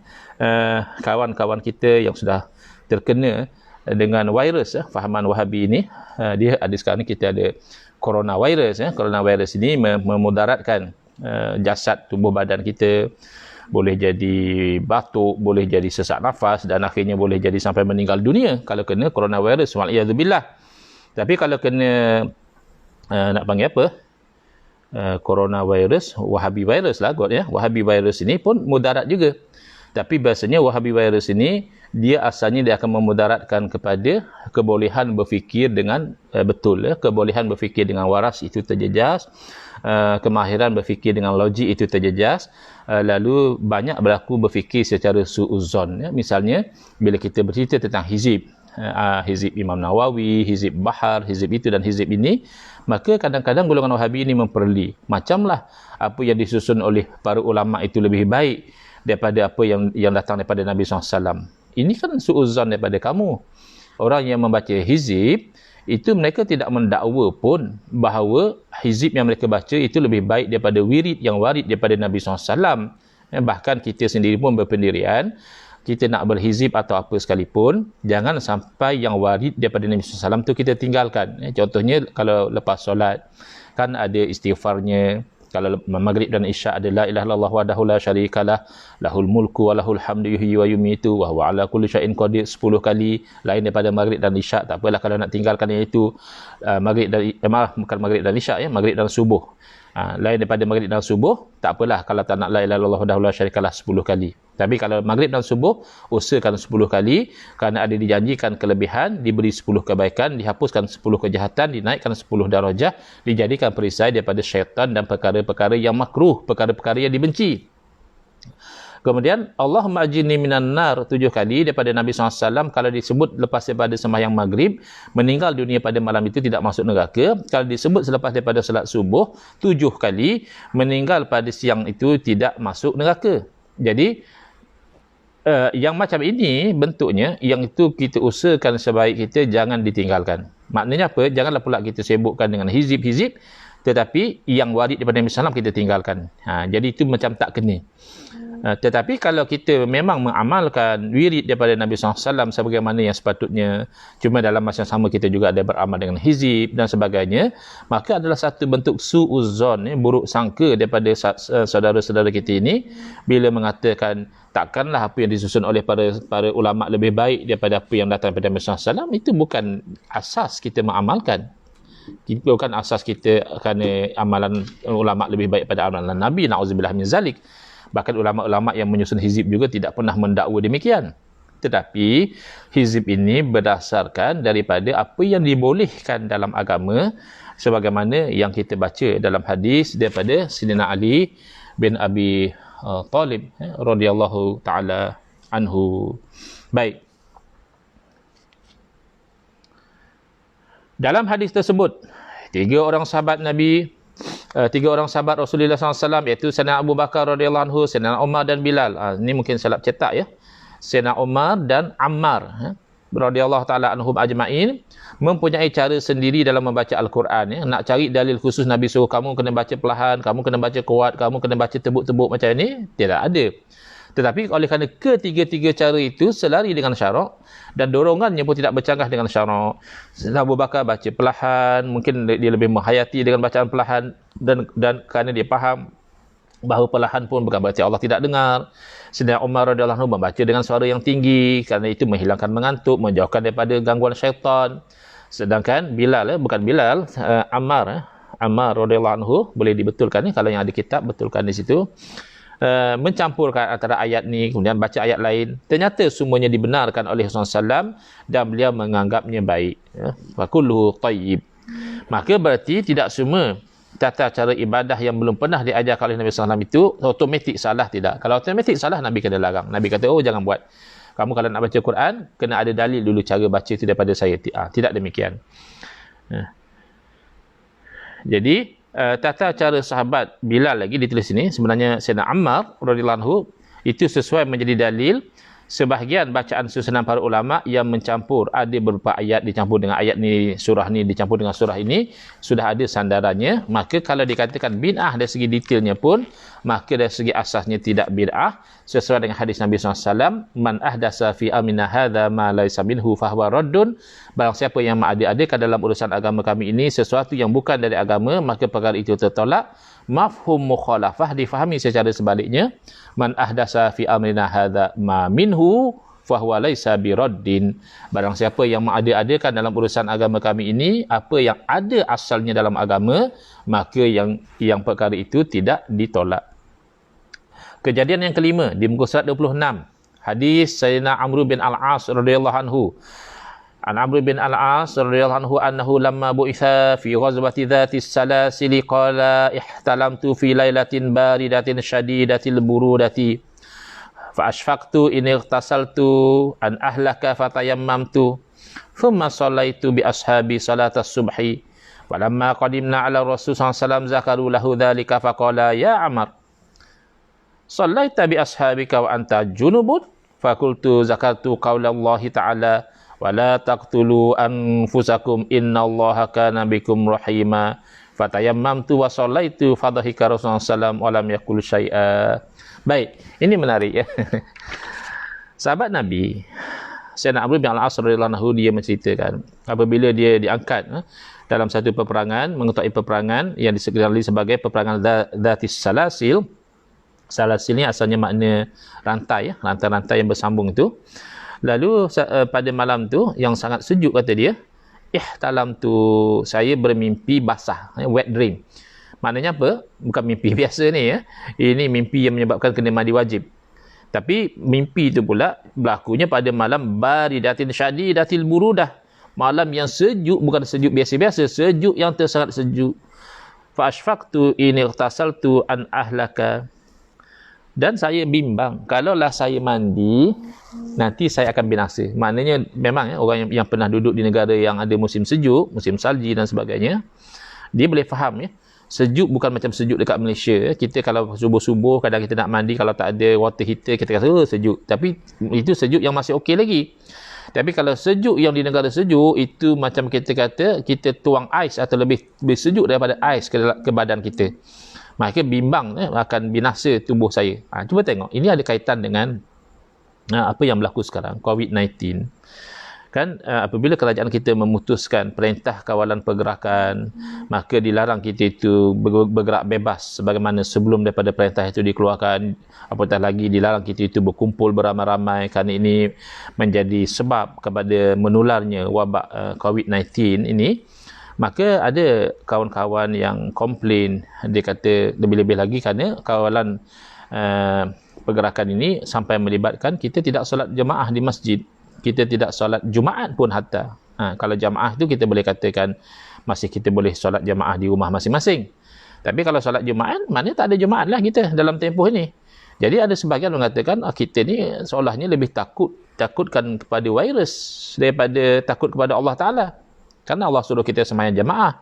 kawan-kawan kita yang sudah terkena dengan virus, ya, fahaman Wahabi ini, dia ada sekarang ni kita ada coronavirus, ya. Coronavirus ini memudaratkan jasad tubuh badan kita. Boleh jadi batuk, boleh jadi sesak nafas dan akhirnya boleh jadi sampai meninggal dunia kalau kena coronavirus, wa'iyadzubillah. Tapi kalau kena nak panggil apa? Coronavirus, Wahabi virus lah kot, ya. Wahabi virus ini pun mudarat juga. Tapi biasanya Wahabi virus ini dia asalnya dia akan memudaratkan kepada kebolehan berfikir dengan betul, ya. Kebolehan berfikir dengan waras itu terjejas, kemahiran berfikir dengan logik itu terjejas, lalu banyak berlaku berfikir secara su'uzon, ya. Misalnya bila kita bercerita tentang hizib, hizib Imam Nawawi, hizib Bahar, hizib itu dan hizib ini, maka kadang-kadang golongan Wahabi ini memperli macamlah apa yang disusun oleh para ulama itu lebih baik daripada apa yang datang daripada Nabi SAW. Ini kan su'uzon daripada kamu. Orang yang membaca hizib itu mereka tidak mendakwa pun bahawa hizib yang mereka baca itu lebih baik daripada wirid yang warid daripada Nabi SAW. Bahkan kita sendiri pun berpendirian, kita nak berhizib atau apa sekalipun, jangan sampai yang warid daripada Nabi SAW tu kita tinggalkan. Contohnya kalau lepas solat, kan ada istighfarnya. Kalau maghrib dan isyak ada la ilaha illallah wahdahu la syarikalah, lahul mulku wa lahul hamdu yuhyi wa yumitu wa huwa ala kulli syai'in qadir 10 kali. Lain daripada maghrib dan isyak, tak apalah kalau nak tinggalkan yang itu. Maghrib dan bukan maghrib dan isyak, ya, maghrib dan subuh. Lain daripada maghrib dan subuh, tak apalah kalau tak nak la ilaha illallah wahdahu la syarikalah 10 kali. Tapi kalau maghrib dan subuh, usahakan 10 kali, kerana ada dijanjikan kelebihan, diberi 10 kebaikan, dihapuskan 10 kejahatan, dinaikkan 10 darajah, dijadikan perisai daripada syaitan dan perkara-perkara yang makruh, perkara-perkara yang dibenci. Kemudian Allahumma ajirni minan nar 7 kali daripada Nabi SAW. Kalau disebut lepas daripada sembahyang maghrib, meninggal dunia pada malam itu tidak masuk neraka. Kalau disebut selepas daripada salat subuh 7 kali, meninggal pada siang itu tidak masuk neraka. Jadi yang macam ini bentuknya, yang itu kita usahakan sebaik kita jangan ditinggalkan. Maknanya apa? Janganlah pula kita sibukkan dengan hizib-hizib, tetapi yang warid daripada Nabi SAW kita tinggalkan. Jadi itu macam tak kena. Tetapi kalau kita memang mengamalkan wirid daripada Nabi SAW sebagaimana yang sepatutnya, cuma dalam masa yang sama kita juga ada beramal dengan hizib dan sebagainya, maka adalah satu bentuk su'uzon, buruk sangka daripada saudara-saudara kita ini bila mengatakan takkanlah apa yang disusun oleh para ulama lebih baik daripada apa yang datang daripada Nabi SAW. Itu bukan asas kita mengamalkan. Itu bukan asas kita kerana amalan ulama lebih baik pada amalan Nabi, na'udzubillah min zalik. Bahkan ulama-ulama yang menyusun hizib juga tidak pernah mendakwa demikian. Tetapi hizib ini berdasarkan daripada apa yang dibolehkan dalam agama, sebagaimana yang kita baca dalam hadis daripada Sayyidina Ali bin Abi Talib radhiyallahu taala anhu. Baik. Dalam hadis tersebut, 3 orang sahabat Nabi tiga orang sahabat Rasulullah SAW, iaitu Sayyidina Abu Bakar radhiyallahu anhu, Sayyidina Umar dan Bilal. Ini mungkin salah cetak ya. Sayyidina Umar dan Ammar radhiyallahu taala anhum ajma'in mempunyai cara sendiri dalam membaca Al-Quran ya. Nak cari dalil khusus Nabi suruh kamu kena baca perlahan, kamu kena baca kuat, kamu kena baca tebuk-tebuk macam ni, tidak ada. Tetapi oleh kerana ketiga-tiga cara itu selari dengan syarak dan dorongannya pun tidak bercanggah dengan syarak. Abu Bakar baca perlahan, mungkin dia lebih menghayati dengan bacaan perlahan, dan kerana dia faham bahawa perlahan pun bukan berarti Allah tidak dengar. Sayyidina Umar radhiyallahu anhu membaca dengan suara yang tinggi kerana itu menghilangkan mengantuk, menjauhkan daripada gangguan syaitan. Sedangkan Bilal, bukan Bilal, Ammar radhiyallahu anhu, boleh dibetulkan ni kalau yang ada kitab betulkan di situ. Mencampurkan antara ayat ni kemudian baca ayat lain, ternyata semuanya dibenarkan oleh Rasulullah SAW dan beliau menganggapnya baik ya. Wa kulluhu tayyib. Maka berarti tidak semua tata cara ibadah yang belum pernah diajar oleh Nabi SAW itu automatik salah, tidak. Kalau automatik salah, Nabi kena larang. Nabi kata, oh jangan buat, kamu kalau nak baca Quran kena ada dalil dulu cara baca itu daripada saya. Tidak demikian. Jadi tata cara sahabat Bilal lagi ditulis sini, sebenarnya Sayyidina Ammar radhiyallahu anhu itu sesuai menjadi dalil sebahagian bacaan susunan para ulama yang mencampur, ada beberapa ayat dicampur dengan ayat ni, surah ni dicampur dengan surah ini, sudah ada sandarannya. Maka kalau dikatakan bid'ah dari segi detailnya pun, maka dari segi asasnya tidak bid'ah, sesuai dengan hadis Nabi SAW, man ahdasa fi amina hadha ma laysa minhu fahuwa raddun. Barang siapa yang mengada-adakan dalam urusan agama kami ini sesuatu yang bukan dari agama, maka perkara itu tertolak. Mafhum mukhalafah difahami secara sebaliknya, man ahdasa fi amrina hadza ma minhu fahuwa laisa biraddin. Barang siapa yang mengada-adakan dalam urusan agama kami ini apa yang ada asalnya dalam agama, maka yang perkara itu tidak ditolak. Kejadian yang kelima di muka surat 26, hadis Sayyidina Amr bin Al-As radhiyallahu anhu. An Amr bin Al-As radhiyallahu anhu annahu lamma bu'itha fi ghazwati dhatis salasil qala ihtalamtu fi lailatin baridatin shadidatil burudati fa ashfaqtu in ightasaltu an ahlaka fatayammamtu thumma sallaitu bi ashabi salatas subhi walamma qadimna ala rasul sallallahu alaihi wasallam zakaru lahu dhalika faqala ya Amr sallaita bi ashabika wa anta junubun fakultu zakartu qaulallahi ta'ala wala taqtulu anfusakum innallaha kana bikum rahima fatayammamtu wa shallaitu fadhahika Rasulullah sallallahu wa lam yaqul syai'a. Baik, ini menarik ya. Sahabat Nabi Sayyidina Amr bin Al-As radhiyallahu anhu, dia menceritakan apabila dia diangkat dalam satu peperangan, mengetahui peperangan yang dikenali sebagai peperangan Dhatis Salasil. Salasil ni asalnya makna rantai ya, rantai-rantai yang bersambung itu. Lalu pada malam tu yang sangat sejuk, kata dia, ihtalam tu, saya bermimpi basah, wet dream. Maknanya apa? Bukan mimpi biasa ni ya. Ini mimpi yang menyebabkan kena mandi wajib. Tapi mimpi itu pula berlakunya pada malam baridatin syadidatil burudah. Malam yang sejuk, bukan sejuk biasa-biasa, sejuk yang tersangat sejuk. Fa ashfaqtu in ightasaltu an ahlaka. Dan saya bimbang, kalaulah saya mandi, nanti saya akan binasa. Maknanya memang ya, orang yang pernah duduk di negara yang ada musim sejuk, musim salji dan sebagainya, dia boleh faham ya. Sejuk bukan macam sejuk dekat Malaysia. Kita kalau subuh-subuh, kadang kita nak mandi, kalau tak ada water heater, kita kata sejuk. Tapi itu sejuk yang masih okey lagi. Tapi kalau sejuk yang di negara sejuk, itu macam kita kata, kita tuang ais atau lebih sejuk daripada ais ke badan kita. Maka bimbang akan binasa tubuh saya. Cuba tengok, ini ada kaitan dengan apa yang berlaku sekarang, COVID-19. Kan apabila kerajaan kita memutuskan perintah kawalan pergerakan, maka dilarang kita itu bergerak bebas sebagaimana sebelum daripada perintah itu dikeluarkan. Apatah lagi dilarang kita itu berkumpul beramai-ramai, kerana ini menjadi sebab kepada menularnya wabak COVID-19 ini. Maka ada kawan-kawan yang komplain, dia kata lebih-lebih lagi kerana kawalan pergerakan ini sampai melibatkan kita tidak solat jemaah di masjid, kita tidak solat Jumaat pun hatta. Kalau jemaah tu kita boleh katakan masih kita boleh solat jemaah di rumah masing-masing. Tapi kalau solat Jumaat, maknanya tak ada Jumaat lah kita dalam tempoh ini. Jadi ada sebahagian mengatakan kita ni seolahnya lebih takutkan kepada virus daripada takut kepada Allah Ta'ala. Karena Allah suruh kita sembahyang jemaah,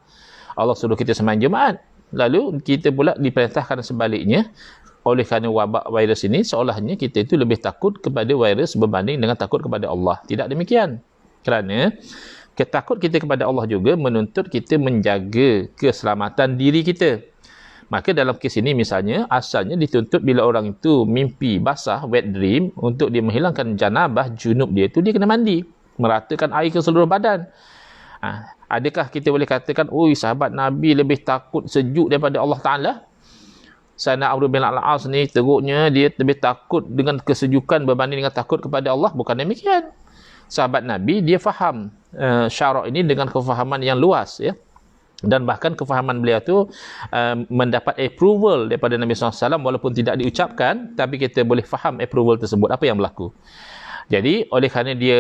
Allah suruh kita sembahyang Jumaat. Lalu kita pula diperintahkan sebaliknya, oleh kerana wabak virus ini seolahnya kita itu lebih takut kepada virus berbanding dengan takut kepada Allah. Tidak demikian. Kerana ketakut kita kepada Allah juga menuntut kita menjaga keselamatan diri kita. Maka dalam kes ini misalnya, asalnya dituntut bila orang itu mimpi basah, wet dream, untuk dia menghilangkan janabah, junub dia itu, dia kena mandi. Meratakan air ke seluruh badan. Adakah kita boleh katakan, oi, sahabat Nabi lebih takut sejuk daripada Allah Ta'ala? Sayyidina Amr bin Al-As ni teruknya dia lebih takut dengan kesejukan berbanding dengan takut kepada Allah. Bukan demikian. Sahabat Nabi dia faham syarak ini dengan kefahaman yang luas, ya. Dan bahkan kefahaman beliau tu mendapat approval daripada Nabi SAW, walaupun tidak diucapkan, tapi kita boleh faham approval tersebut, apa yang berlaku. Jadi oleh kerana dia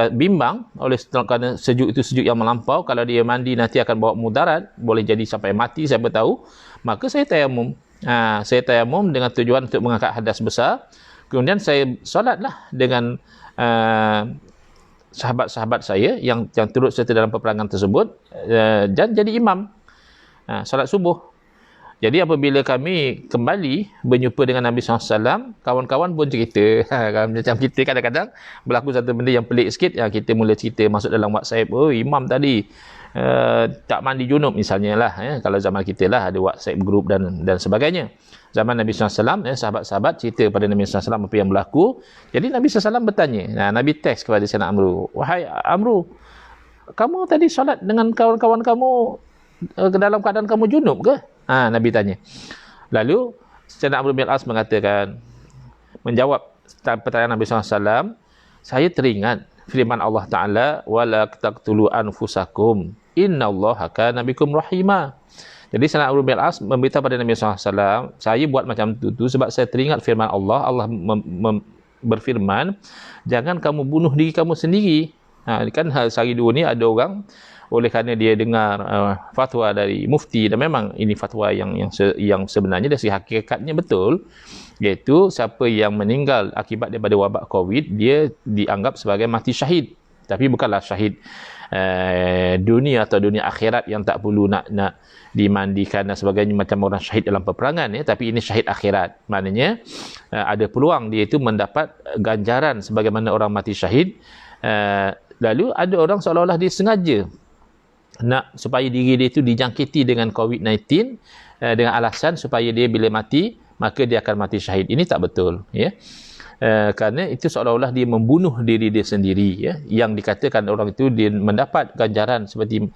bimbang, oleh kerana sejuk itu sejuk yang melampau, kalau dia mandi nanti akan bawa mudarat, boleh jadi sampai mati, siapa tahu, maka saya tayamum. Saya tayamum dengan tujuan untuk mengangkat hadas besar. Kemudian saya solatlah dengan sahabat-sahabat saya yang turut serta dalam peperangan tersebut, dan jadi imam solat subuh. Jadi apabila kami kembali berjumpa dengan Nabi SAW, kawan-kawan pun cerita. Macam kita kadang-kadang berlaku satu benda yang pelik sikit, kita mula cerita masuk dalam WhatsApp, oh imam tadi tak mandi junub misalnya lah, kalau zaman kita lah ada WhatsApp group dan sebagainya. Zaman Nabi SAW, sahabat-sahabat cerita pada Nabi SAW apa yang berlaku. Jadi Nabi SAW bertanya, Nabi teks kepada Sayyidina Amru, wahai Amru, kamu tadi solat dengan kawan-kawan kamu dalam keadaan kamu junub ke? Nabi tanya. Lalu Sayyidina Amr bin Al-As mengatakan, menjawab pertanyaan Nabi SAW, saya teringat firman Allah Ta'ala, wala taqtulu anfusakum innallaha kana bikum rahima. Jadi Sayyidina Amr bin Al-As memberitahu pada Nabi SAW, saya buat macam itu sebab saya teringat firman Allah. Allah berfirman, jangan kamu bunuh diri kamu sendiri. Kan sehari dua ni ada orang, oleh kerana dia dengar fatwa dari mufti, dan memang ini fatwa yang sebenarnya dari hakikatnya betul, iaitu siapa yang meninggal akibat daripada wabak COVID, dia dianggap sebagai mati syahid. Tapi bukanlah syahid dunia atau dunia akhirat yang tak perlu nak dimandikan dan sebagainya macam orang syahid dalam peperangan, tapi ini syahid akhirat. Maknanya ada peluang dia itu mendapat ganjaran sebagaimana orang mati syahid. Lalu ada orang seolah-olah dia sengaja nak supaya diri dia itu dijangkiti dengan COVID-19 dengan alasan supaya dia bila mati maka dia akan mati syahid. Ini tak betul, ya. Kerana itu seolah-olah dia membunuh diri dia sendiri, ya. Yang dikatakan orang itu dia mendapat ganjaran seperti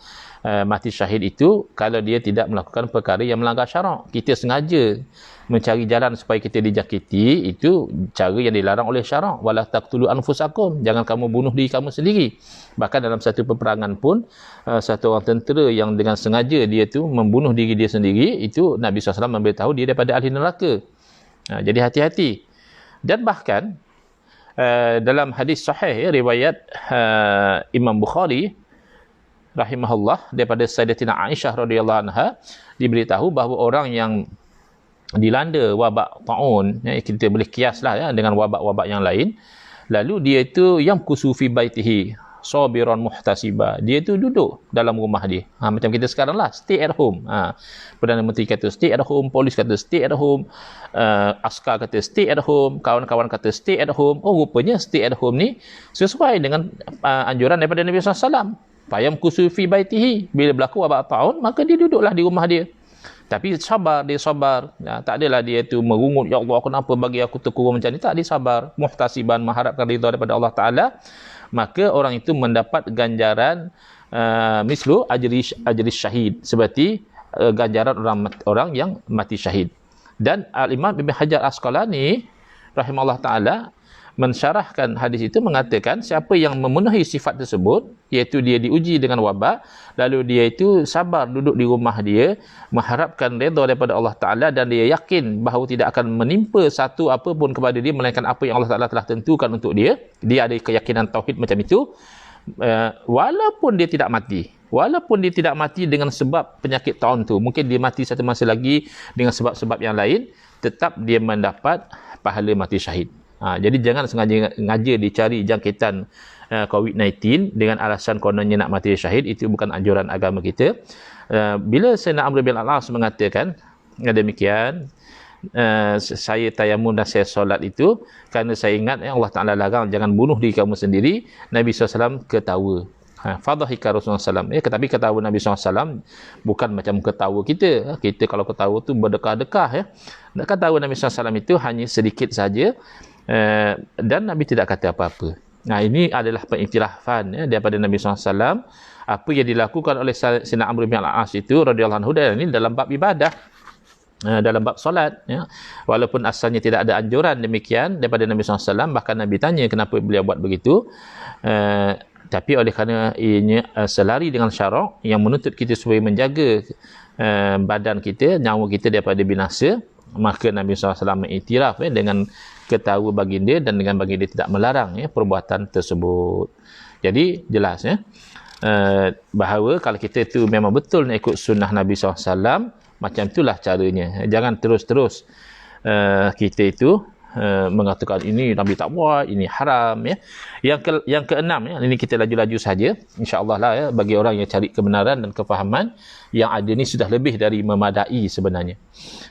mati syahid itu kalau dia tidak melakukan perkara yang melanggar syarak. Kita sengaja mencari jalan supaya kita dijangkiti, itu cara yang dilarang oleh syarak. Wala taqtulu anfusakum, jangan kamu bunuh diri kamu sendiri. Bahkan dalam satu peperangan pun satu orang tentera yang dengan sengaja dia tu membunuh diri dia sendiri, itu Nabi SAW memberitahu dia daripada ahli neraka. Jadi hati-hati. Dan bahkan dalam hadis sahih riwayat Imam Bukhari rahimahullah daripada Sayyidatina Aisyah radhiyallahu anha, diberitahu bahawa orang yang dilanda wabak taun, kita boleh kiaslah dengan wabak-wabak yang lain, lalu dia itu yang kusufi baitihi sabiran muhtasiba, dia itu duduk dalam rumah dia, macam kita sekarang lah, stay at home. Perdana Menteri kata stay at home, polis kata stay at home, askar kata stay at home, kawan-kawan kata stay at home. Rupanya stay at home ni sesuai dengan anjuran daripada Nabi SAW. Fayam kusufi baitihi, bila berlaku wabak taun maka dia duduklah di rumah dia. Tapi sabar, dia sabar. Tak adalah dia tu merungut, ya Allah kenapa bagi aku terkurung macam ni. Tak, dia sabar. Muhtasiban, mengharapkan ridha daripada Allah Ta'ala. Maka orang itu mendapat ganjaran mislu ajri syahid, seperti ganjaran orang yang mati syahid. Dan Al-Imam Ibn Hajar Asqalani rahimahullah ta'ala mensyarahkan hadis itu, mengatakan siapa yang memenuhi sifat tersebut, iaitu dia diuji dengan wabak, lalu dia itu sabar duduk di rumah dia, mengharapkan redha daripada Allah Ta'ala, dan dia yakin bahawa tidak akan menimpa satu apa pun kepada dia melainkan apa yang Allah Ta'ala telah tentukan untuk dia. Dia ada keyakinan tauhid macam itu, walaupun dia tidak mati dengan sebab penyakit taun tu, mungkin dia mati satu masa lagi dengan sebab-sebab yang lain, tetap dia mendapat pahala mati syahid. Jadi jangan sengaja dicari jangkitan COVID-19 dengan alasan kononnya nak mati syahid. Itu bukan anjuran agama kita. Bila Sayyidina Amr bin Al-As mengatakan demikian, saya tayamum dan saya solat itu kerana saya ingat Allah Ta'ala larang jangan bunuh diri kamu sendiri. Nabi SAW ketawa. Fadhahika Rasulullah SAW. Tetapi ketawa Nabi SAW bukan macam ketawa kita. Kita kalau ketawa tu berdekah-dekah. Ketawa Nabi SAW itu hanya sedikit saja, dan Nabi tidak kata apa-apa. Nah, ini adalah pengiktirafan daripada Nabi SAW apa yang dilakukan oleh Sayyidina Amr bin Al-As itu radhiyallahu anhu, dan ini dalam bab ibadah, dalam bab solat, walaupun asalnya tidak ada anjuran demikian daripada Nabi SAW. Bahkan Nabi tanya kenapa beliau buat begitu, tapi oleh kerana ianya selari dengan syarak yang menuntut kita supaya menjaga badan kita, nyawa kita daripada binasa, maka Nabi SAW mengiktiraf dengan ketawa baginda, dan dengan baginda tidak melarang perbuatan tersebut. Jadi jelas bahawa kalau kita tu memang betul nak ikut sunnah Nabi SAW, macam itulah caranya. Jangan terus-terus kita itu mengatakan ini Nabi tak buat, ini haram. Yang keenam, ini kita laju-laju saja, insya-Allah lah, bagi orang yang cari kebenaran dan kefahaman, yang ada ni sudah lebih dari memadai sebenarnya.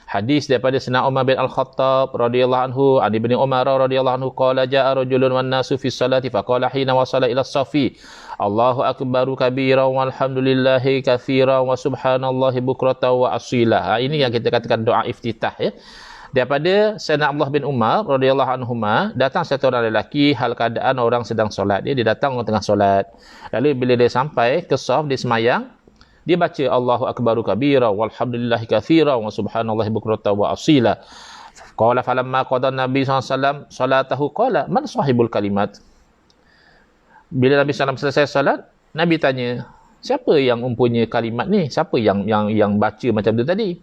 Hadis daripada Sayyidina Umar bin Al-Khattab radhiyallahu anhu, Ali bin Umar radhiyallahu anhu qala jaa rajulun wan nasu fi sholati faqala hina wasala ila as-safi Allahu akbaru kabiran walhamdulillahi katsiran wa subhanallahi bukratan wa asila. Ini yang kita katakan doa iftitah daripada Sayyidina Abdullah bin Umar radhiyallahu anhuma. Datang satu orang lelaki hal keadaan orang sedang solat. Dia datang orang tengah solat. Lalu bila dia sampai ke saf, dia semayang, dia baca Allahu akbaru kabira walhamdulillahi katsiran wa subhanallahi bukratan wa asila. Qala falamma qada Nabi SAW salatahu qala man sahibul kalimat. Bila Nabi SAW selesai salat, Nabi tanya, siapa yang mempunyai kalimat ni? Siapa yang baca macam tu tadi?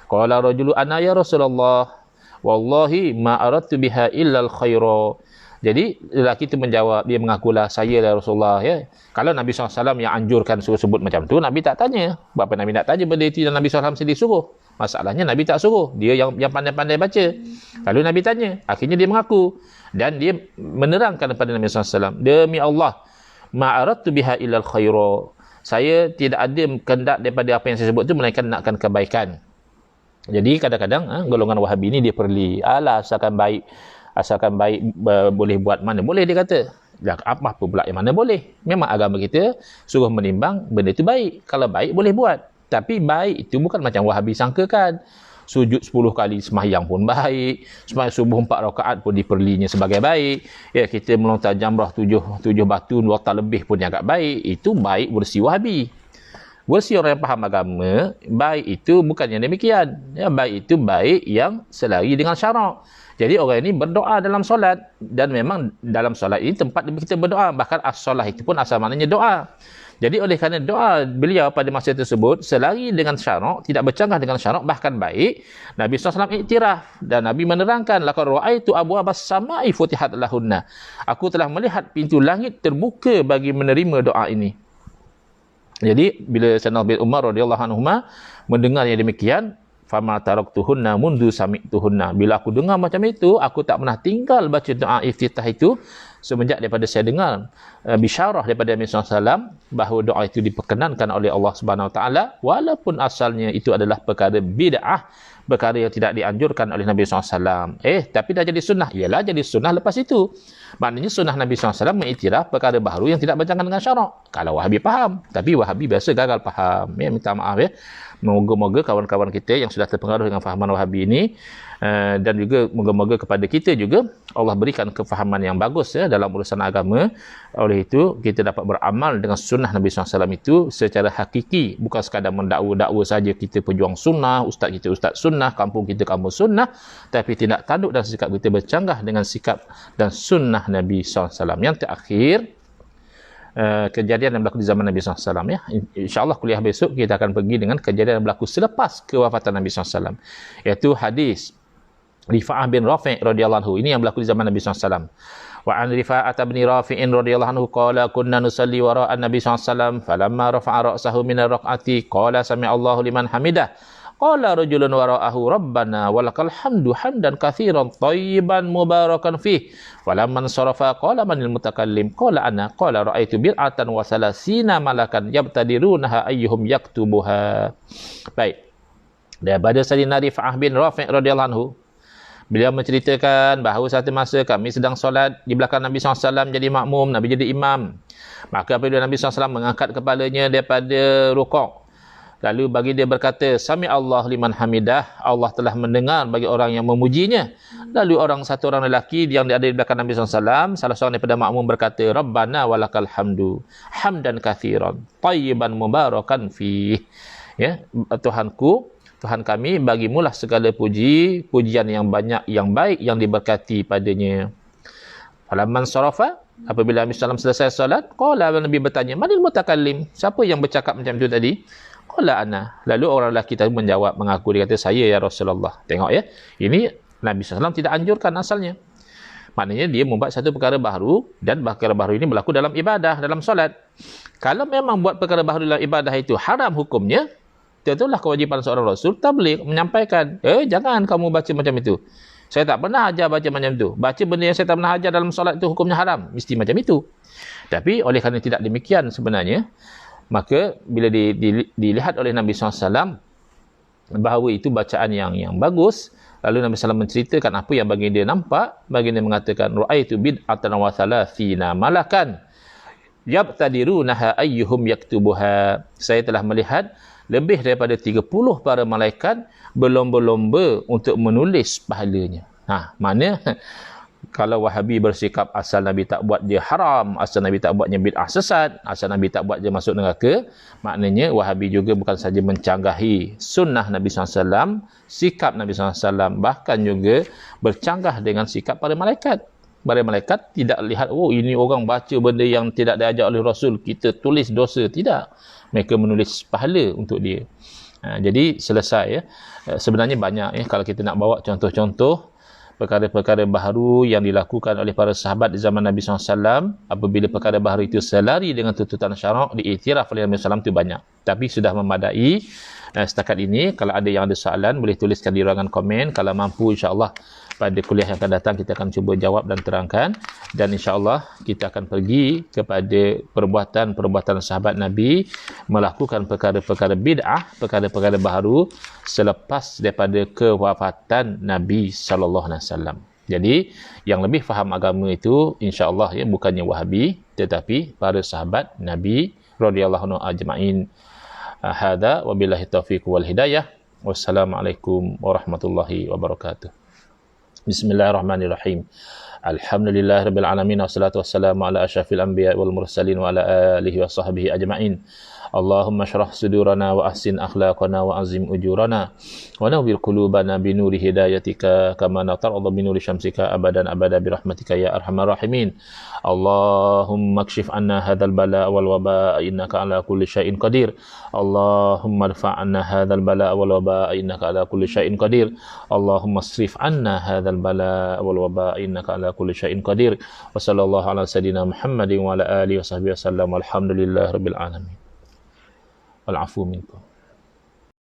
Qala rajulu ana ya Rasulullah wallahi ma aradtu biha illa al-khaira. Jadi lelaki itu menjawab, dia mengakulah, saya ya Rasulullah. Kalau Nabi SAW yang anjurkan suruh sebut macam tu, Nabi tak tanya. Berapa Nabi nak tanya benda itu yang Nabi SAW sendiri suruh? Masalahnya Nabi tak suruh, dia yang pandai-pandai baca. Lalu Nabi tanya, akhirnya dia mengaku, dan dia menerangkan kepada Nabi SAW, demi Allah, ma'aradtu biha illal khaira, saya tidak ada kehendak daripada apa yang saya sebut itu melainkan nakkan kebaikan. Jadi kadang-kadang golongan Wahabi ni dia perli, asalkan baik boleh buat, mana boleh dia kata. Apa pula yang mana boleh? Memang agama kita suruh menimbang benda itu baik. Kalau baik boleh buat. Tapi baik itu bukan macam Wahabi sangkakan. Sujud 10 kali sembahyang pun baik. Sembahyang subuh 4 rakaat pun diperlinya sebagai baik. Kita melontar jamrah 7 batu 2 lebih pun agak baik. Itu baik versi Wahabi. Versi orang yang faham agama, baik itu bukan yang demikian. Baik itu baik yang selari dengan syarak. Jadi orang ini berdoa dalam solat, dan memang dalam solat ini tempat kita berdoa. Bahkan as-solah itu pun asal maknanya doa. Jadi oleh kerana doa beliau pada masa tersebut selari dengan syarak, tidak bercanggah dengan syarak, bahkan baik, Nabi SAW iktiraf, dan Nabi menerangkan, laqad ra'aitu abwabas samai futihat lahunna. Aku telah melihat pintu langit terbuka bagi menerima doa ini. Jadi bila Sayyidina bin Umar radhiyallahu anhuma mendengar yang demikian, fama taraktuhunna mundu sami'tuhunna. Bila aku dengar macam itu, aku tak pernah tinggal baca doa iftitah itu semenjak daripada saya dengar bisyarah daripada Nabi SAW bahawa doa itu diperkenankan oleh Allah Subhanahu Wa Taala, walaupun asalnya itu adalah perkara bid'ah, perkara yang tidak dianjurkan oleh Nabi SAW. Tapi dah jadi sunnah. Ialah jadi sunnah lepas itu. Maknanya sunnah Nabi SAW mengiktiraf perkara baru yang tidak bercanggah dengan syarak. Kalau Wahabi faham. Tapi Wahabi biasa gagal faham. Minta maaf Moga-moga kawan-kawan kita yang sudah terpengaruh dengan fahaman Wahabi ini, dan juga moga-moga kepada kita juga Allah berikan kefahaman yang bagus dalam urusan agama. Oleh itu kita dapat beramal dengan sunnah Nabi SAW itu secara hakiki, bukan sekadar mendakwa-dakwa saja kita pejuang sunnah, ustaz kita ustaz sunnah, kampung kita kampung sunnah, tapi tindak tanduk dan sikap kita bercanggah dengan sikap dan sunnah Nabi SAW. Yang terakhir, kejadian yang berlaku di zaman Nabi SAW. InsyaAllah kuliah besok kita akan pergi dengan kejadian yang berlaku selepas kewafatan Nabi SAW, iaitu hadis Rifa'ah bin Rafi' radhiyallahu anhu. Ini yang berlaku di zaman Nabi SAW. Wa an Rifa'ah bin Rafi'in radhiyallahu anhu qala kunna nusalli wara'a Nabi SAW falamma rafa'a ra'sahu min ar-raq'ati qala sami'allahu liman hamidah Qala rajulun wara'ahu rabbana walakal hamdu hamdan katsiran thayyiban mubarakan fih. Walamman sarafa qala manil mutakallim qala ana qala ra'aitu bid'atan wa salasina malakan yabtadirunaha ayyuhum yaktubuha. Baik. Daripada Sayyidina Rif'ah bin Rafi' radhiyallahu anhu, beliau menceritakan bahawa satu masa kami sedang solat di belakang Nabi SAW jadi makmum, Nabi jadi imam. Maka apabila Nabi SAW mengangkat kepalanya daripada rukuk, lalu bagi dia berkata, Sami Allah liman hamidah, Allah telah mendengar bagi orang yang memujinya. Lalu satu orang lelaki yang ada di belakang Nabi SAW, salah seorang daripada makmum berkata, Rabbana walakal hamdu, hamdan kathiran, tayyiban mubarakan fih. Ya, Tuhanku, Tuhan kami, bagimulah segala puji, pujian yang banyak, yang baik, yang diberkati padanya. Falamman sarafa, apabila Nabi SAW selesai solat, qala, Nabi bertanya, manil mutakallim, siapa yang bercakap macam itu tadi? Qala ana. Lalu orang lelaki tadi menjawab, mengaku, dia kata, saya ya Rasulullah. Tengok ya, ini Nabi SAW tidak anjurkan asalnya. Maknanya dia membuat satu perkara baru, dan perkara baru ini berlaku dalam ibadah, dalam solat. Kalau memang buat perkara baru dalam ibadah itu haram hukumnya, itulah kewajipan seorang Rasul tabligh, menyampaikan, jangan kamu baca macam itu. Saya tak pernah ajar baca macam itu. Baca benda yang saya tak pernah ajar dalam solat itu hukumnya haram. Mesti macam itu. Tapi oleh kerana tidak demikian sebenarnya, maka bila dilihat oleh Nabi SAW bahawa itu bacaan yang bagus, lalu Nabi SAW menceritakan apa yang bagi dia nampak, bagi dia mengatakan, Ra'aitu bid'atan wa thalathina malakan yabtadirunaha ayyuhum yaktubuha. Saya telah melihat lebih daripada 30 para malaikat berlomba-lomba untuk menulis pahalanya. Mana kalau Wahabi bersikap asal Nabi tak buat dia haram, asal Nabi tak buatnya bid'ah sesat, asal Nabi tak buat dia masuk neraka, maknanya Wahabi juga bukan saja mencanggahi sunnah Nabi SAW, sikap Nabi SAW, bahkan juga bercanggah dengan sikap para malaikat. Para malaikat tidak lihat, ini orang baca benda yang tidak diajar oleh Rasul, kita tulis dosa. Tidak. Mereka menulis pahala untuk dia. Jadi selesai ya. Sebenarnya banyak ya, kalau kita nak bawa contoh-contoh perkara-perkara baharu yang dilakukan oleh para sahabat di zaman Nabi SAW, apabila perkara baharu itu selari dengan tuntutan syarak, diiktiraf oleh Nabi SAW, itu banyak. Tapi sudah memadai setakat ini. Kalau ada yang ada soalan, boleh tuliskan di ruangan komen. Kalau mampu, insyaAllah pada kuliah yang akan datang kita akan cuba jawab dan terangkan, dan insya-Allah kita akan pergi kepada perbuatan-perbuatan sahabat Nabi melakukan perkara-perkara bid'ah, perkara-perkara baharu selepas daripada kewafatan Nabi sallallahu alaihi wasallam. Jadi yang lebih faham agama itu insya-Allah ya, bukannya Wahabi tetapi para sahabat Nabi radhiyallahu anhum ajma'in. Hadza wabillahi taufiq wal hidayah. Wassalamualaikum warahmatullahi wabarakatuh. Bismillahirrahmanirrahim. Alhamdulillahirabbil alamin wassalatu wassalamu ala asyrafil anbiya wal mursalin wa ala alihi wa sahbihi ajma'in. Allahumma shrah sudurana wa ahsin akhlaqana wa azim ujurana wa nawwir qulubana bi nuri hidayatika kama natarada bi nuri syamsika abadan abada bi rahmatika ya arhamar rahimin. Allahumma kshif anna hadzal bala wal waba innaka ala kulli syai'in qadir. Allahumma irfa' anna hadzal bala wal waba innaka ala kulli syai'in qadir. Allahumma asrif anna hadzal bala wal waba innaka ala kulli syai'in qadir. Wa sallallahu ala sayidina Muhammadin wa ala alihi wa sahbihi wasallam. Walhamdulillahirabbil alamin. Wal afu minkum.